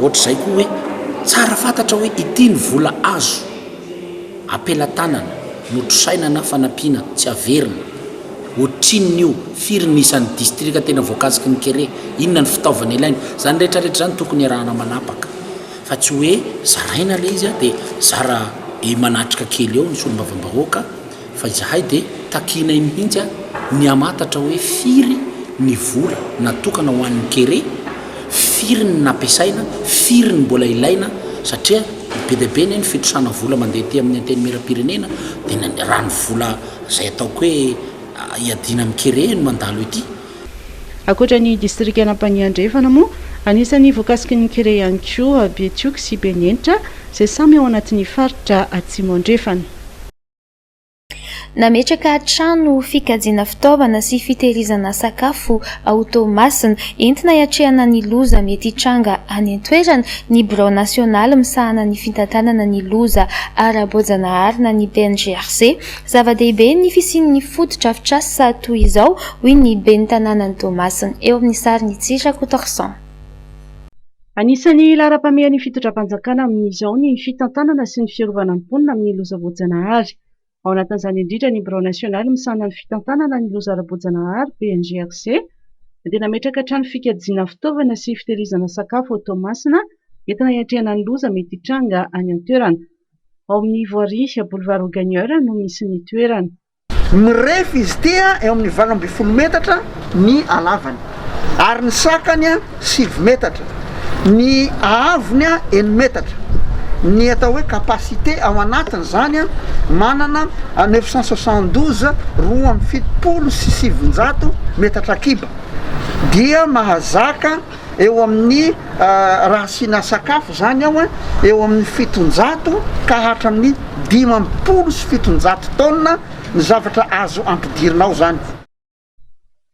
Ohatr'izay koa hoe tsara fantatra hoe ity ny vola azo apela-tanana notrosaina na fanampiana tsy averina ohatrin'io firy nisan'ny distrika tena voakasiky ny kere inona ny fitaovana ilaina zany rehetrarehetra zany tokony arahana manapaka fa tsy hoe zaraina le izy dia zara manatrika kely eo ny solombavambahoaka fa izahay dia takina mihitsy ny amatatra hoe firy ny vola natokana ho an'ny kere firy ny nampiasaina firy ny mbola ilaina satria be dia be ny fitrosana vola mandeha ty amin'ny anteny miram-pirenena dia raha ny vola zay ataoko hoe iadina amin'ny kere no mandalo ity. Ankoatra ny distrika n'Ampani andrefana moa anisan'ny voakasiky ny kere ihany koa Betioky sy Benenitra izay samy ao anatin'ny faritra atsimo andrefana. Nametraka trano fikajiana fitaovana sy fitehirizana sakafo automasina entina hiatrehana ny loza mety hitranga any an-toerana ny Bureau National misahana ny fitantanana ny loza ara-boajanahary na ny PNGRC. Zava-dehibe ny fisian'ny foto-drafitrasa toy izao hoy ny ben'ny tanànany Tomasina eo amin'ny sariny Tsira Kotorsan. Anisan'ny lara-pamehan'ny fitondram-panjakana amin'izao ny fitantanana sy ny fiarovana ny mponina amin'ny loza voajanahary. Ao anatin'izany indrindra ny Bureau National misahana ny fitantanana ny loza ara-boajanahary PNGRC dia nametraka trano fikajiana fitaovana sy fitehirizana sakafo automasina entina hiatrehana ny loza mety hitranga any an-toerana. Ao amin'ny Voirie boulevard Gagneur no misy ny toerana. Mirefy izy tia eo amin'ny 20 metatra ny alavany ary ny sakany 7 metatra ny ahavony 1 metatra. Ny atao hoe kapasité ao anatiny zany manana 972 roa amby 700 sy 700 metatra kiba dia mahazaka eo amin'ny raha sina sakafo zany ao eo amin'ny 700 ka hatra amin'ny 500 sy 700 tonne ny zavatra azo ampidirinao zany.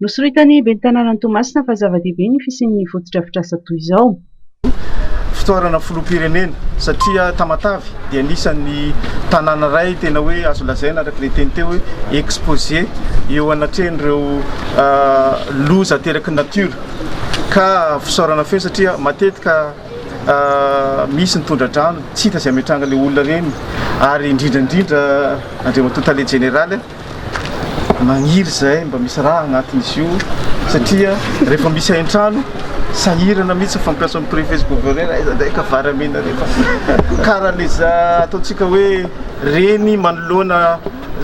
Nosoritany ben'ny tanànany Tomasina fa zava-dehibe ny fisian'ny foto-drafitrasa toy izao. Fitoarana filoham-pirenena satria Tamatavy dia anisan'ny tanàna ray tena hoe azo lazaina araka le teny teo hoe exposé eo anatrehan'ireo loza teraky natiora ka fisaorana feo satria matetika misy ny tondra-drano tsy hita izay ametranga le olona reny ary indrindrandrindra andriamatontale générale magniry zay mba misy raha agnatin'izy io satria rehefa misy hain-trano sahirana mihitsy fampiasa amin'ny préfet gouverneur aiza ndraika varamena rehefa karaha le za ataontsika hoe reny manoloana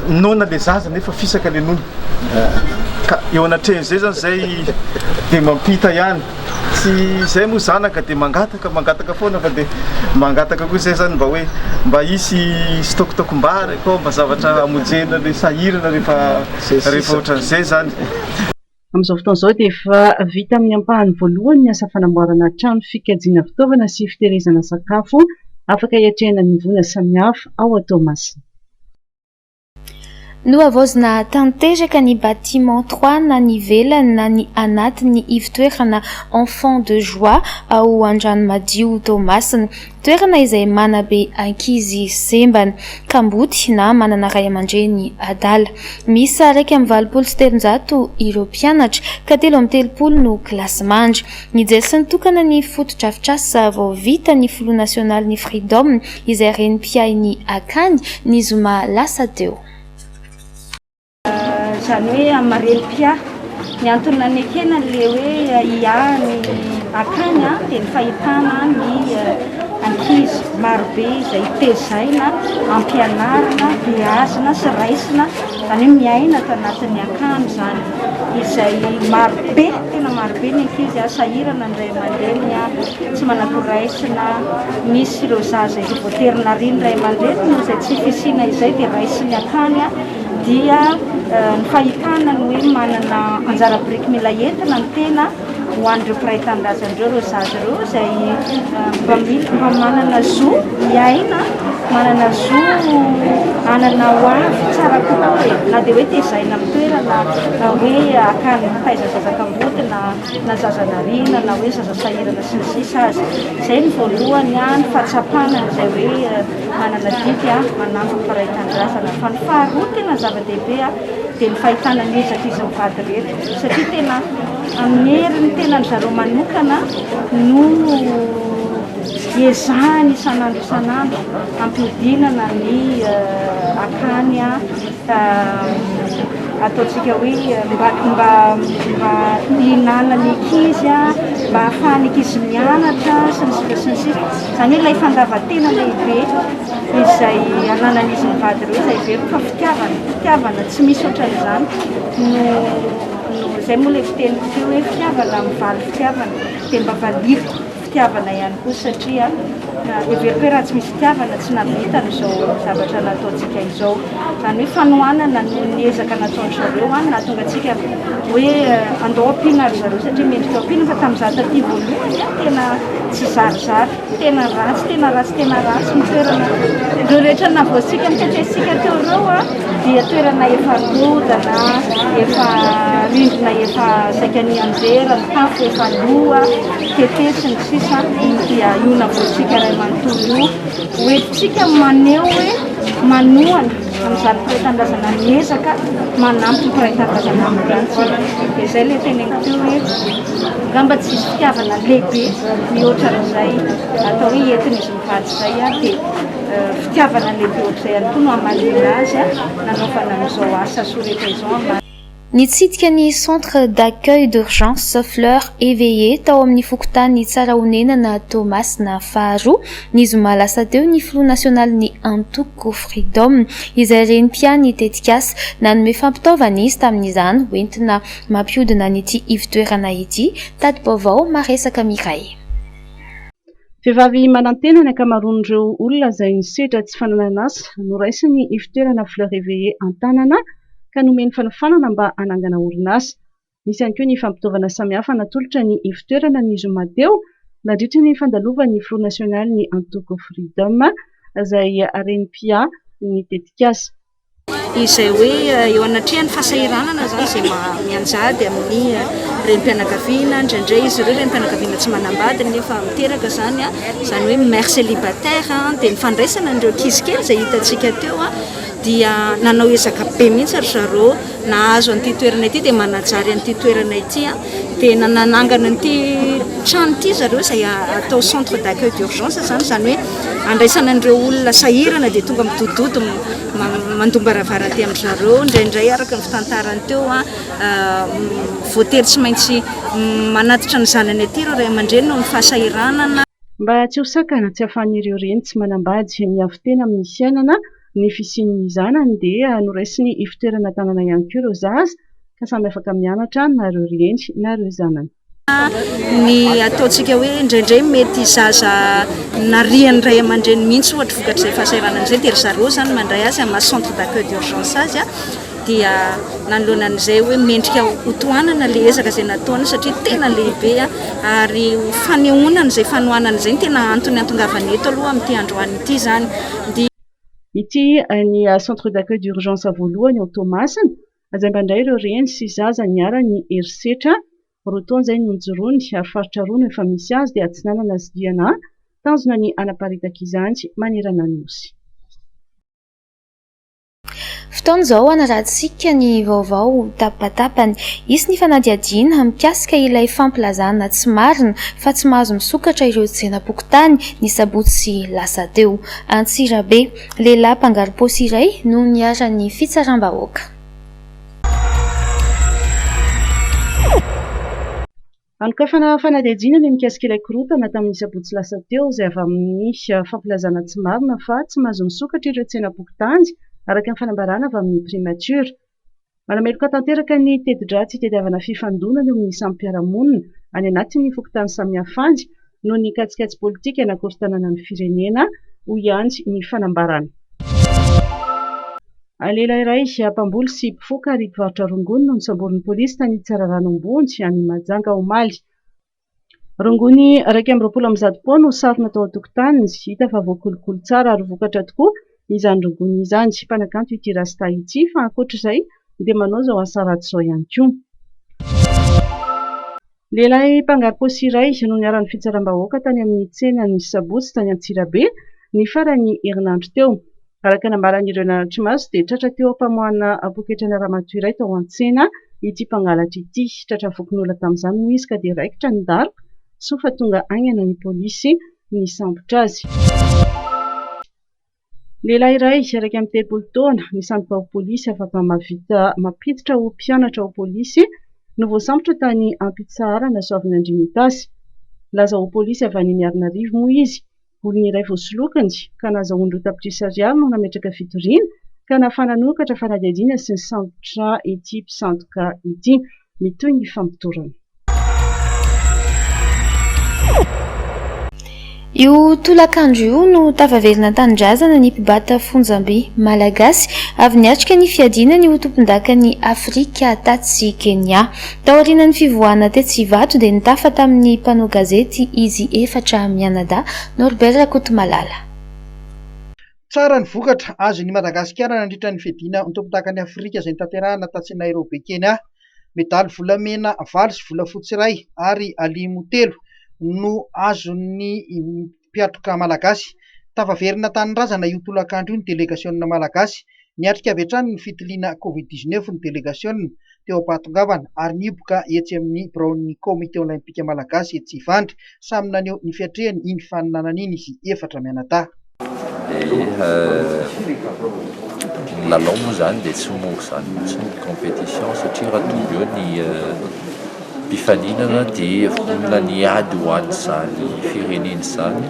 nona le zaza nefa fisaka le nona ka eo anatrehan'izay zany zay dia mampita ihany tsy zay moa zanaka dia mangataka foana fa dia mangataka koa zay zany mba hoe mba isy stoktokom-bary koa mba zavatra amojena le sahirana rehefa ohatran'izay zany. Amin'izao fotoan'izao dia efa vita amin'ny ampahany voalohany ny asa fanamboarana trano fikajiana fitaovana sy fitehirizana sakafo afaka hiatrehana ny vola samihafa ao Tomasina. no avozina tanteraka ny bâtiment 3 na ny velany na ny anatin'ny ivitoerana enfant de joie ao Andranomadio Tomasina, toerana izay manabe ankizy sembana kamboty na manana ray aman-dreny adala. Misy 1,7 ireo mpianatra ka 3,30 no kilasy mandry. Ny jery sy nitokana ny fotodrafitrasa vao vita ny Filo Nasionaly ny Freedom izay renim-piainy akany ny zoma lasa teo. Zany hoe amarelym-pia ny antonany akena le hoe ia ny akany dia ny fahitana ny ankizy marobe izay tezaina ampianarina beazina sy raisina zany hoe miaina ato anatin'ny akany zany izay marobe tena marobe ny ankizy sahirana ndray aman-dreny tsy manakoraisina misy ireo zaza izay voaterina riny ray aman-dreny no izay tsy fisina izay dia raisiny akany dia ny fahitana ny hoe manana anjara biriky mila entina ny tena ho an'ireo mpiray tanindrazandreo ireo zaza ireo izay mba manana zo miaina manana zo anana ho avy tsara kokoa na dia hoe tezaina amin'ny toerana hoe akany mitaiza zazakamboty na zazanarina na hoe zaza sahirana sy ny sisa azy. Izay ny voalohany ny fahatsapana izay hoe manana didy manampy mpiray tanindrazana. Fa ny faharoa tena zava-dehibe dia ny fahitana ny ezaka izy mivady reto satria tena amin'ny heriny tena ny zareo manokana no ezahany isan'andro ampiodinana ny akany ataontsika hoe mba hihinana ny ankizy mba ahafahany ankizy mianatra sy ny sisa zany hoe ilay fandavan-tena lehibe izay ananan'izy mivady ireo izay very fa fitiavana tsy misy ohatran'izany no izay moa ilay fiteniko teo hoe fitiavana mivaly fitiavana dia mba valiko fitiavana ihany koa satria everiko hoe raha tsy misy fitiavana tsy navitany izao zavatra nataontsika izao zany hoe fanohanana ny ezaka nataony zareo nahatonga antsika hoe andao ampiana ry zareo satria mendrika ampiana fa tamin'izaho taty voalohany tena tsy zarizary tena ratsy ny toerana ireo rehetra navoantsika mitatraisika teo ireo dia toerana efa rodana efa rindrina efa saikany anjera ny tafo efa loa tetesy ny sisa dia io navoantsika ray manontolo hoentintsika maneho hoe manohana amin'izany mpiray tanindrazana miezaka manampy mpiray tanindrazana amin'izany dia izay ilay teneniko teo hoe ngamba tsy misy fitiavana lehibe mihoatra n'izay atao hoe entiny izy mivady izay dia fitiavana lehibe ohatr'izay ihany koa no hamalina azy nanaovana amin'izao asa soreta izao ambany. Nitsidika ny centre d'accueil d'urgence Fleur éveillée tao amin'ny fokontany tsara honenana Tomasina faharoa ny zoma lasa teo ny Filo Nasionaly ny Antoko Freedom izay renim-piany tetikasa nanome fampitaovana izy tamin'izany hoentina mampiodina n'ity ivitoerana ity. Tadi-baovao Maresaka Miray. Vehivavy manantena ny ankamaroan'ireo olona izay nisedra tsy fananana asa no raisiny ivitoerana Fleur éveillée Antanana ka nomeny fanafanana mba hanangana orinasa. Misy ihany koa ny fampitaovana samihafa natolotra ny ivitoerana ny zoma teo nandritra ny fandalovan'ny Filo Nasionaly ny Antoko Freedom izay renim-pia ny tetikasa. Izay hoe eo anatrehany fahasahiranana zany izay mianjady amin'ny renim-pianakaviana indraindray izy ireo renim-pianakaviana tsy manambady nefa miteraka zany hoe mère célibataire dia ny fandraisana an'ireo ankizy kely izay hitantsika teo dia nanao ezaka be mihitsy ry zareo nahazo an'ity toerana ity dia manajary an'ity toerana ity dia nanangana an'ity trano ity zareo izay atao centre d'accueil d'urgence zany hoe andraisana an'ireo olona sahirana dia tonga midododo mandomba ravaraty amin'ny zareo indraindray araka ny fitantarany teo voatery tsy maintsy manatitra ny zanany aty ireo ray aman-dreny no ny fahasahiranana. Mba tsy ho sakana tsy hahafahan'ireo reny tsy manambady miavy tena amin'ny fiainana ny fisian'ny zanany dia noraisiny ivitoerana tanana ihany koa ireo zaza ka samy afaka mianatra na ireo reny na ireo zanany. Ny ataontsika hoe indraindray mety zaza nariany ray aman-dreny mihitsy ohatra vokatr'izay fahasahiranana izay dia ry zareo zany mandray azy amin'ny centre d'accueil d'urgence azy dia nanoloanan'izay hoe mendrika hotoanana le ezaka izay nataony satria tena lehibe ary fanehoanana izay fanohanana izay tena antony antongavana eto aloha amin'ity androany ity zany. ity ny centre d'accueil d'urgence voalohany ao Tomasina azay mandray ireo reny sy zaza niara-ny herisetra roa taona izay no nijoroany ary faritra roa no efa misy azy dia atsinanana sy diana tanjona ny anaparitaka izany manerana ny nosy. Fotoana izao anaratsika ny vaovao tapatapany. Isy ny fanadihadiana mikasika ilay fampilazana tsy marina fa tsy mahazo misokatra ireo tsenam-pokotany ny sabotsy sy lasa teo. Antsirabe, lehilahy mpangaro paosy iray no niara-ny fitsaram-bahoaka. Anokafana fanadihadiana ny mikasika ilay korotana tamin'ny sabotsy lasa teo izay avy amin'ny fampilazana tsy marina fa tsy mahazo misokatra ireo tsenam-pokotany araka ny fanambarana avy amin'ny primature. Manameloka tanteraka ny tedi-dratsy itediavana fifandonana eo amin'ny sampiaramonina any anatin'ny fokotany samihafa noho ny katsikatsi politika anakorontanana ny firenena ho ianjy ny fanambarana. Lehilahy iray mpamboly sy mpifoka ary mpivarotra rongony no nisamborin'ny polisy tany Tsararano ambony any Majanga Omaly. Rongony 220 poa no sarona tao an-tokotaniny, hita fa voakolokolo tsara ary vokatra tokoa izany rongony izany. Mpanakanto ity rasta ity fa ankoatr'izay dia manao izao asa ratsy izao ihany koa. Lehilahy mpangaro paosy iray no niara-ny fitsaram-bahoaka tany amin'ny tsenan'ny sabotsy tany Antsirabe ny farany herinandro teo. Araka nambaran'ireo nanatry maso dia tratra teo ampamohana poketrana ramatoa iray tao an-tsena ity mpangalatra ity. Tratra vokin'olona tamin'izany moa izy ka dia raikitra ny daroka soa fa tonga aingana ny polisy ny sambotra azy. Lehilahy iray araka amin'ny 30 taona nisambotra ho polisy afaka mampiditra ho mpianatra ho polisy no voasambotra tany Ampitsahara na Soavina Andrimitasy. Laza ho polisy avy any Miarinarivo moa izy. Olona iray voasolokany ka nahazoana tapitrisy ariary no nametraka fitoriana ka nahafana nokatra fanadihadiana sy ny sambotra ity mpisandoka ity mitoy ny fampitorana. Io tolakandro io no tavaverina tanindrazana ny mpibata fonjam-by malagasy avy niatrika ny fiadinany ho tompon-dakan'ny Afrika taty sy Kenya. Tao aorian'ny fivoahana Tetsivato dia nitafa tamin'ny mpanao gazety izy efatra Mianada Norbert Rakotomalala. Tsara ny vokatra azon'ny Madagasikara nandritra ny fiadiana ny tompon-dakan'ny Afrika izay nitanterahana taty Nairobi Kenya. Medaly volamena 2 sy volafotsy 1 ary alimo 3 no azon'ny mpiatroka malagasy. Tavaverina tanindrazana io tolakandro io ny delegasiona malagasy. Niatrika avy hatrany ny fitiliana Covid-19 ny delegasiona teo am-pahatongavana ary niboka etsy amin'ny biraon'ny komite olimpika malagasy etsy Ivandry. Samy naneo ny fiatrehany iny faninanan'iny izy efatra mianadahy. Ny lalao moa zany dia tsy mora zany mihitsy ny compétition satria raha tonga eo ny mpifaninana dia vonona ny ady ho any zany fireneny zany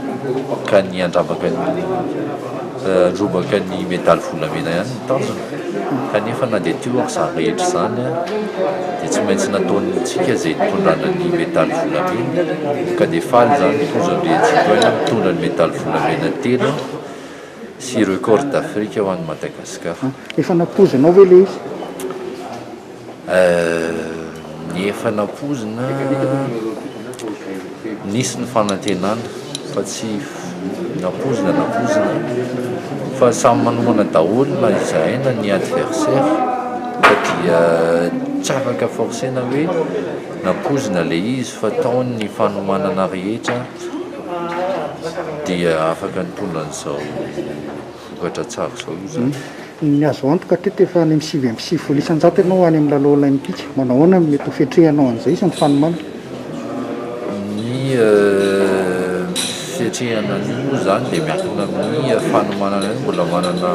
ka ny androbaka ny medaly volamena ihany ny tanjona. Kanefa na dia teo ary zany rehetra zany dia tsy maintsy nataontsika izay nitondrana ny medaly volamena ka dia faly zany tozandrentsika mitondra ny medaly volamena 3 sy record d'Afrique ho an'ny Madagasikara. Efa nampozina ve ilay izy? Ny efa nampozina nisy ny fanantenana fa tsy nampozina fa samy manomana daholo na izahay na ny adversaire ka dia tsy afaka forcena hoe nampozina ilay izy fa taony ny fanomanana rehetra dia afaka nitondra an'izao vokatra tsara izao io zany. Ny azo antoka hatreto efa any amin'ny 7 isanjato ianao any amin'ny lalao olimpika. Manao ahoana mety ho fiatrehanao an'izay isan'ny fanomana? Ny fiatrehana an'io zany dia miankina amin'ny fanomanana io. Mbola manana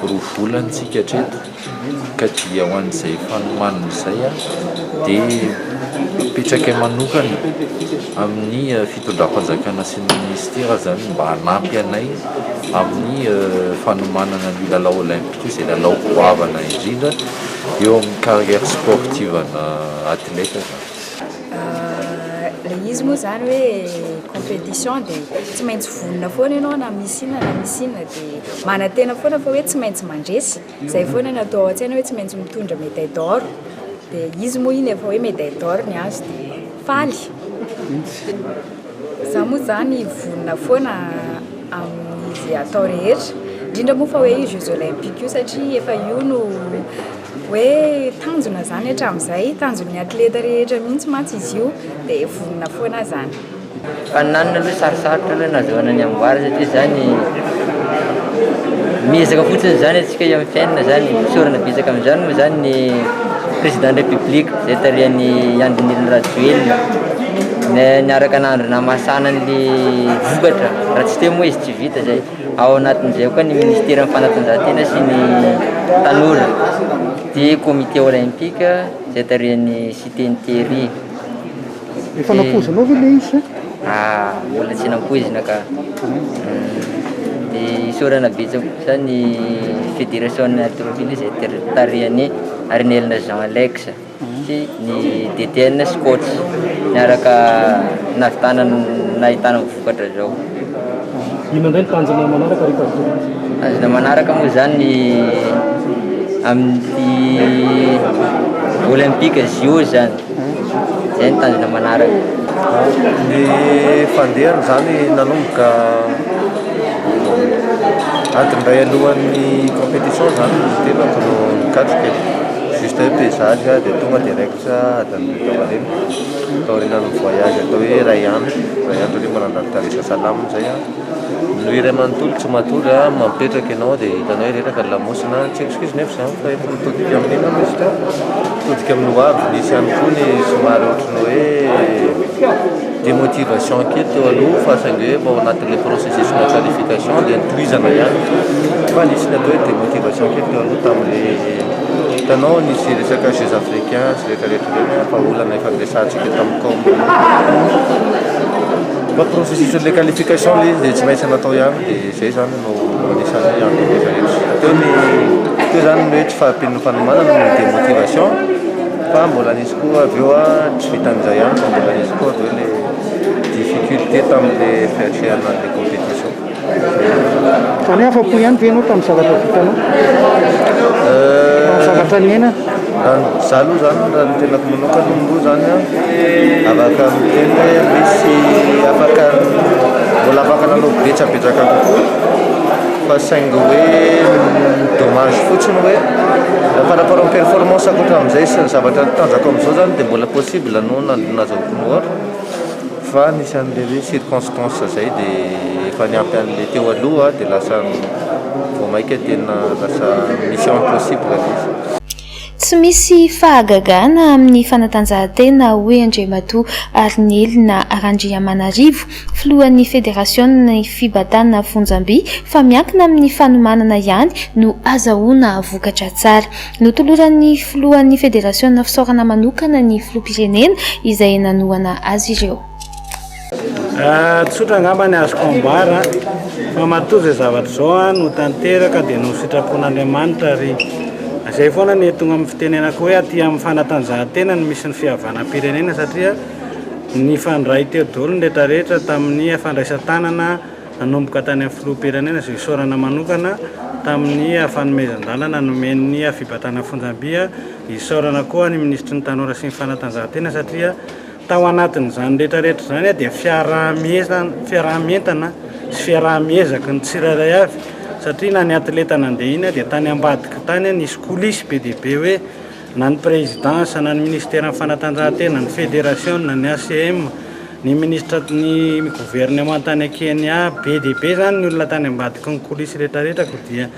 2 volantsika hatreto ka dia ho an'izay fanomanana izay dia mipetraka manokana amin'ny fitondram-panjakana sy ny ministera zany mba hanampy anay amin'ny fanomanana ny lalao olimpika izay lalao goavana indrindra eo amin'ny carrière sportive ana atleta zany. Ilay izy moa zany hoe compétition dia tsy maintsy vonona foana ianao na misy inona dia manantena foana fa hoe tsy maintsy mandresy. Izay foana natao an-tsaina hoe tsy maintsy mitondra médaille d'or. Dia izy moa iny efa hoe médaille d'or ny azo dia faly. Za moa zany vonona foana amin'izy atao rehetra indrindra moa fa hoe io jeux olympique io satria efa io no hoe tanjona zany hatramin'izay tanjon'ny atleta rehetra mihitsy mantsy izy io dia vonona foana zany fananana aloha sarosarotra aloha nazahoana ny amboary satria zany miezaka fotsiny zany atsika eo amin'ny fiainana zany misorana betsaka amin'izany moa zany ny président de république zay tarihan'ny Andrinirina Rajoelina niaraka nandro namasana an'le vokatra raha tsy te moa izy tsy vita zay ao anatin'izay koa ny ministère amin'ny fanatanjahantena sy ny tanora dia comité olympique zay tarihan'ny Siteny Terry efa nampoizanao ve le izy mbola tsy nampoizina ka dia isorana betsaka zany fédération haltérophilie zay tarihan'ny Arnelina Jean Alex sy ny DTN Scotch niaraka nahitana vokatra zao. Ino ndray ny tanjona manaraka rehefa tanjona manaraka moa zany amin'ny olympique JO zany zay ny tanjona manaraka. Ny fandehana zany nanomboka adindray alohan'ny compétition zany tenako no nikatrika juste hoe pesage dia tonga direct adan'olena taorinan'ny voyage atao hoe ray andro aloha manandalo Dar-es Salaam zay no iray manontolo tsy matory mampetraka ianao dia hitanao hoe reraka lamosina tsy excuse nefa zany fa efa mitodika amin'ina izy teo mitodika amin'ny hoavy nisy ihany koa ny somary ohatrany hoe démotivation kely teo aloha fa saingy hoe ao anatin'le processus na qualification dia nitohizana ihany fa nisy ny atao hoe démotivation kely teo aloha tamin'le hitanao nisy resaka jeux africains sy rehetrarehetra reny fa olana efa niresantsika tamin'ny com fa processus le qualification le izy dia tsy maintsy natao ihany dia zay zany no anisan'ny andro rehetrarehetra teo zany hoe tsy fahampian'ny fanomanana no démotivation fa mbola nisy koa avy eo tsy vitan'izay ihany fa mbola nisy koa avy eo le difficulté tamin'le fiatrehana le compétition. Zany afa-po ihany ve ianao tamin'ny zavatra vitanao? Zavatra niaina? Za aloha zany raha ny tenako manokana aloha zany afaka miteny hoe misy afaka mbola afaka nanao betsabetsaka kokoa fa saingy hoe dommage fotsiny hoe par rapport amin'ny performance akoatra amin'izay sy ny zavatra tanjaka amin'izao zany dia mbola possible anao nazahoako ny ohatra fa nisy an'le hoe circonstance zay dia efa niampy an'le teo aloha dia lasa vao maika tena lasa mission impossible izy. Tsy misy fahagagana amin'ny fanatanjahantena hoe Andriamatoa Arnelina Randriamanarivo filohan'ny fédération-ny fibatana Fonjamby fa miankina amin'ny fanomanana ihany no azahoana vokatra tsara. Notoloran'ny filohan'ny fédération fisaorana manokana ny filoham-pirenena izay nanohana azy ireo. Tsotra angamba ny azoko ambara fa matoa zay zavatra zao no tanteraka dia no sitrapon'Andriamanitra ry zay foana ny tonga amin'ny fitenenako hoe aty amin'ny fanatanjahantena no misy ny fihavanam-pirenena satria ny fandray teo daholo ny rehetrarehetra tamin'ny fandraisan-tanana nanomboka tany amin'ny filoham-pirenena izay isaorana manokana tamin'ny fanomezan-dalana nomen'ny fibatana Fonjamby isaorana koa ny ministry ny tanora sy ny fanatanjahantena satria tao anatin'izany rehetrarehetra zany dia fiarahamentana sy fiaraha-miezaka ny tsirairay avy satria na ny atleta nandeha iny dia tany ambadika tany nisy coulisses be dia be hoe na ny présidence na ny ministère amin'ny fanatanjahantena ny fédération na ny ACM ny ministre ny gouvernement tany Kenya be dia be zany ny olona tany ambadika ny coulisses rehetrarehetra ko dia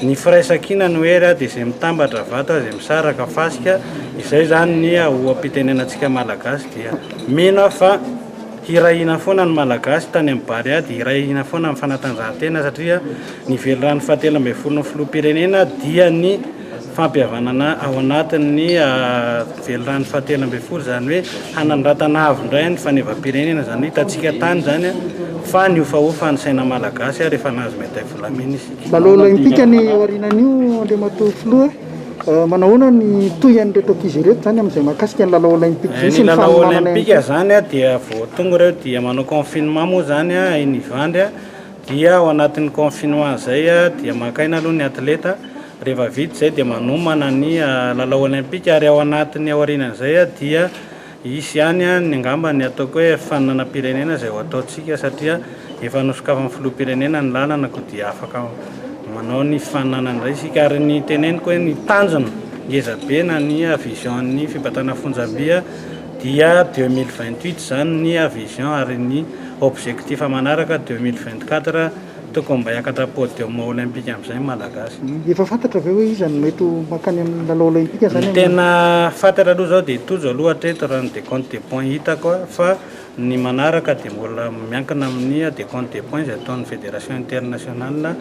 ny firaisan-kina no era dia izay mitambatra vato izay misaraka fasika izay zany ny ampitenenantsika malagasy dia mena fa hirahina foana ny malagasy tany amin'ny bary dia hirahina foana amin'ny fanatanjahantena satria ny velorany fahatelo ambin'ny folo ny filoham-pirenena dia ny fampihavanana ao anatin'ny velorany fahatelo ambin'ny folo zany hoe hanandratana avindray ny fanevam-pirenena zany hitantsika tany zany fa ny ofaofa ny saina malagasy rehefa nahazo médaille volamena isika. Lalao olympique ny aorinan'io Andriamatoa filoha manahoana ny tohan'ireto ankizy ireto zany amin'izay mahakasika ny lalao olympique ny lalao olympique zany dia vao tonga ireo dia manao confinement moa zany iny Ivandry dia ao anatin'ny confinement zay dia makaina aloha ny atleta rehefa vita zay dia manomana ny lalao olympique ary ao anatin'ny aorinan'izay dia isy ihany ny angamba ny ataoko hoe fananam-pirenena izay ho ataontsika satria efa nosokafana filoham-pirenena ny lalana ko dia afaka manao ny fananandray sika ary ny teneniko hoe ny tanjona ngezabe na ny avision ny fibatana fonjabia dia 2028 zany ny avision ary ny objectif manaraka 2024 tokony mba hiakatra podium olympique amin'izay malagasy. Efa fantatra ve hoe izy mety makany amin'ny lalao olympique zany? Ny tena fantatra aloha zao dia tojo aloha hatreto raha ny décompte des points hitako fa ny manaraka dia mbola miankina amin'ny décompte des points izay ataon'ny fédération internationale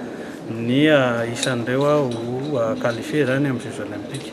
ny isan'ireo ho qualifié zany amin'ny Jeux olympiques.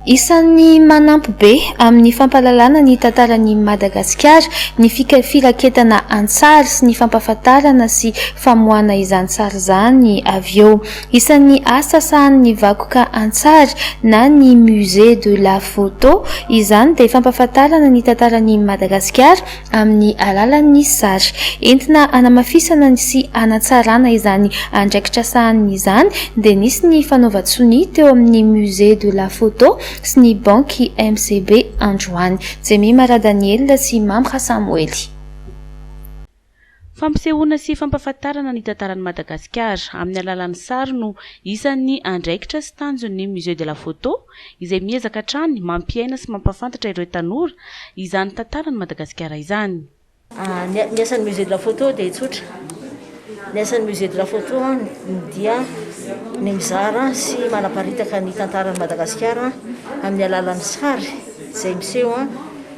Isan'ny manampy be amin'ny fampalalana ny tantaran'i Madagasikara ny firaketana antsary sy ny fampahafantarana sy famoahana izany tsary izany avy eo. Isan'ny asa sahan'ny vakoka antsary na ny musée de la photo izany dia fampahafantarana ny tantaran'i Madagasikara amin'ny alalan'ny sary. Entina hanamafisana sy hanatsarana izany andraikitra sahany izany dia nisy ny fanaovan-tsony teo amin'ny musée de la photo sy ny banky MCB androany. Jemima Daniel sy Mamra Samuely. Fampisehoana sy fampahafantarana ny tantaran'i Madagasikara amin'ny alalan'ny sary no isan'ny andraikitra sy tanjon'ny musée de la photo izay miezaka hatrany mampiaina sy mampafantatra ireo tanora izany tantaran'i Madagasikara izany. Ny asan'ny musée de la photo dia tsotra. Ny asan'ny musée de la photo dia ny mizara sy manaparitaka ny tantaran'i Madagasikara amin'ny alalan'ny sary izay miseho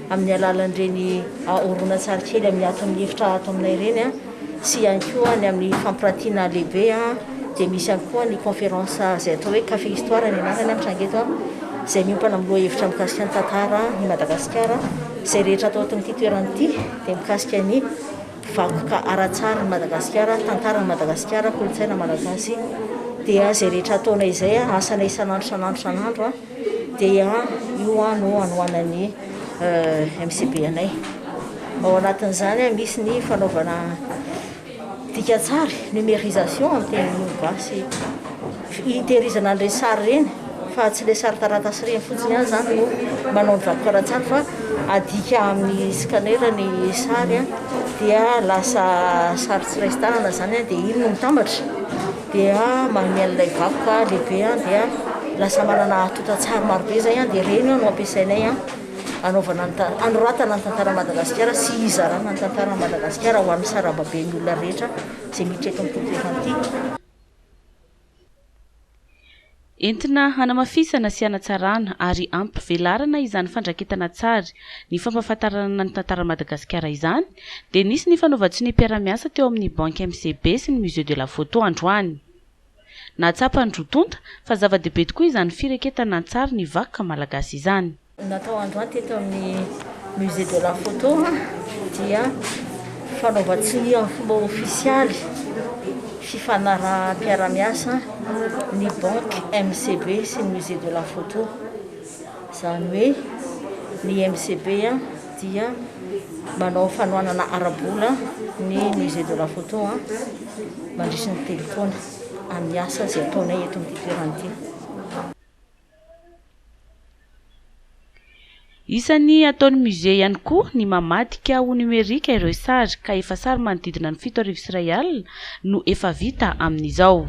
amin'ny alalan'ireny horonan-tsary kely amin'ny ato amin'ny efitra ato aminay ireny sy ihany koa ny amin'ny fampirantiana lehibe dia misy ihany koa ny conférence izay atao hoe café histoire ny anarany Trangeto izay miompana amin'ny hevitra mikasika ny tantara ny Madagasikara izay rehetra atao ato amin'ity toerana ity dia mikasika ny vakoka ara-tsary ny Madagasikara, tantara ny Madagasikara, kolontsaina malagasy dia izay rehetra ataonay izay asanay isan'andro dia io no anohanan'ny MCB anay. Ao anatin'izany misy ny fanaovana dikatsary, numérisation amin'ny teny gasy, hitehirizana an'ireny sary ireny fa tsy ilay sary taratasy ireny fotsiny ihany zany no manao ny vakoka ara-tsary fa adika amin'ny scanner ny sary dia lasa sary tsiraisin-tanana zany dia iny no mitambatra dia manome an'ilay vakoka lehibe dia lasa manana atotan-tsary marobe zay dia ireny no ampiasainay anaovana anoratana ny tantara Madagasikara sy izarana ny tantara Madagasikara ho an'ny sarababen'ny olona rehetra izay miditra eto amin'ny toerana ity. Entina hanamafisana sy hanatsarana ary ampivelarana izany fandraketana tsary ny fampahafantarana ny tantara Madagasikara izany dia nisy ny fanaovan-tsony mpiara-miasa teo amin'ny banky MCB sy ny musée de la photo androany. Nahatsapa ny rotonta fa zava-dehibe tokoa izany firaketana tsary ny vakoka malagasy izany. Natao androany teto amin'ny musée de la photo dia fanaovan-tsony amin'ny fomba ofisialy fifanara-mpiara-miasa ny banque MCB sy ny musée de la photo. Izany hoe ny MCB dia manao fanohanana ara-bola ny musée de la photo mandritra ny telefona amin'ny asa izay ataonay eto amin'ny toerana ity. Isan'ny ataon'ny musée ihany koa ny mamadika ho numerika ireo sary ka efa sary manodidina ny 7,000 Ariary no efa vita amin'izao.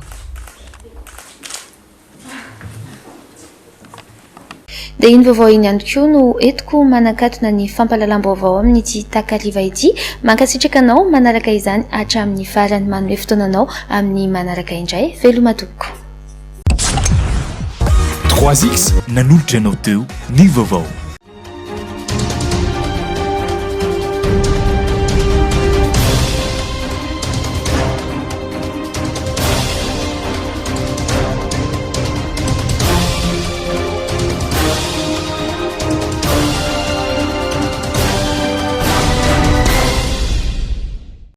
Dia iny vaovao iny ihany koa no entiko manakatona ny fampalalam-baovao amin'ity takariva ity. Mankasitraka anao manaraka izany hatramin'ny farany manome fotoananao amin'ny manaraka indray. Veloma tompoko. 3X nanolotra anao teo ny vaovao.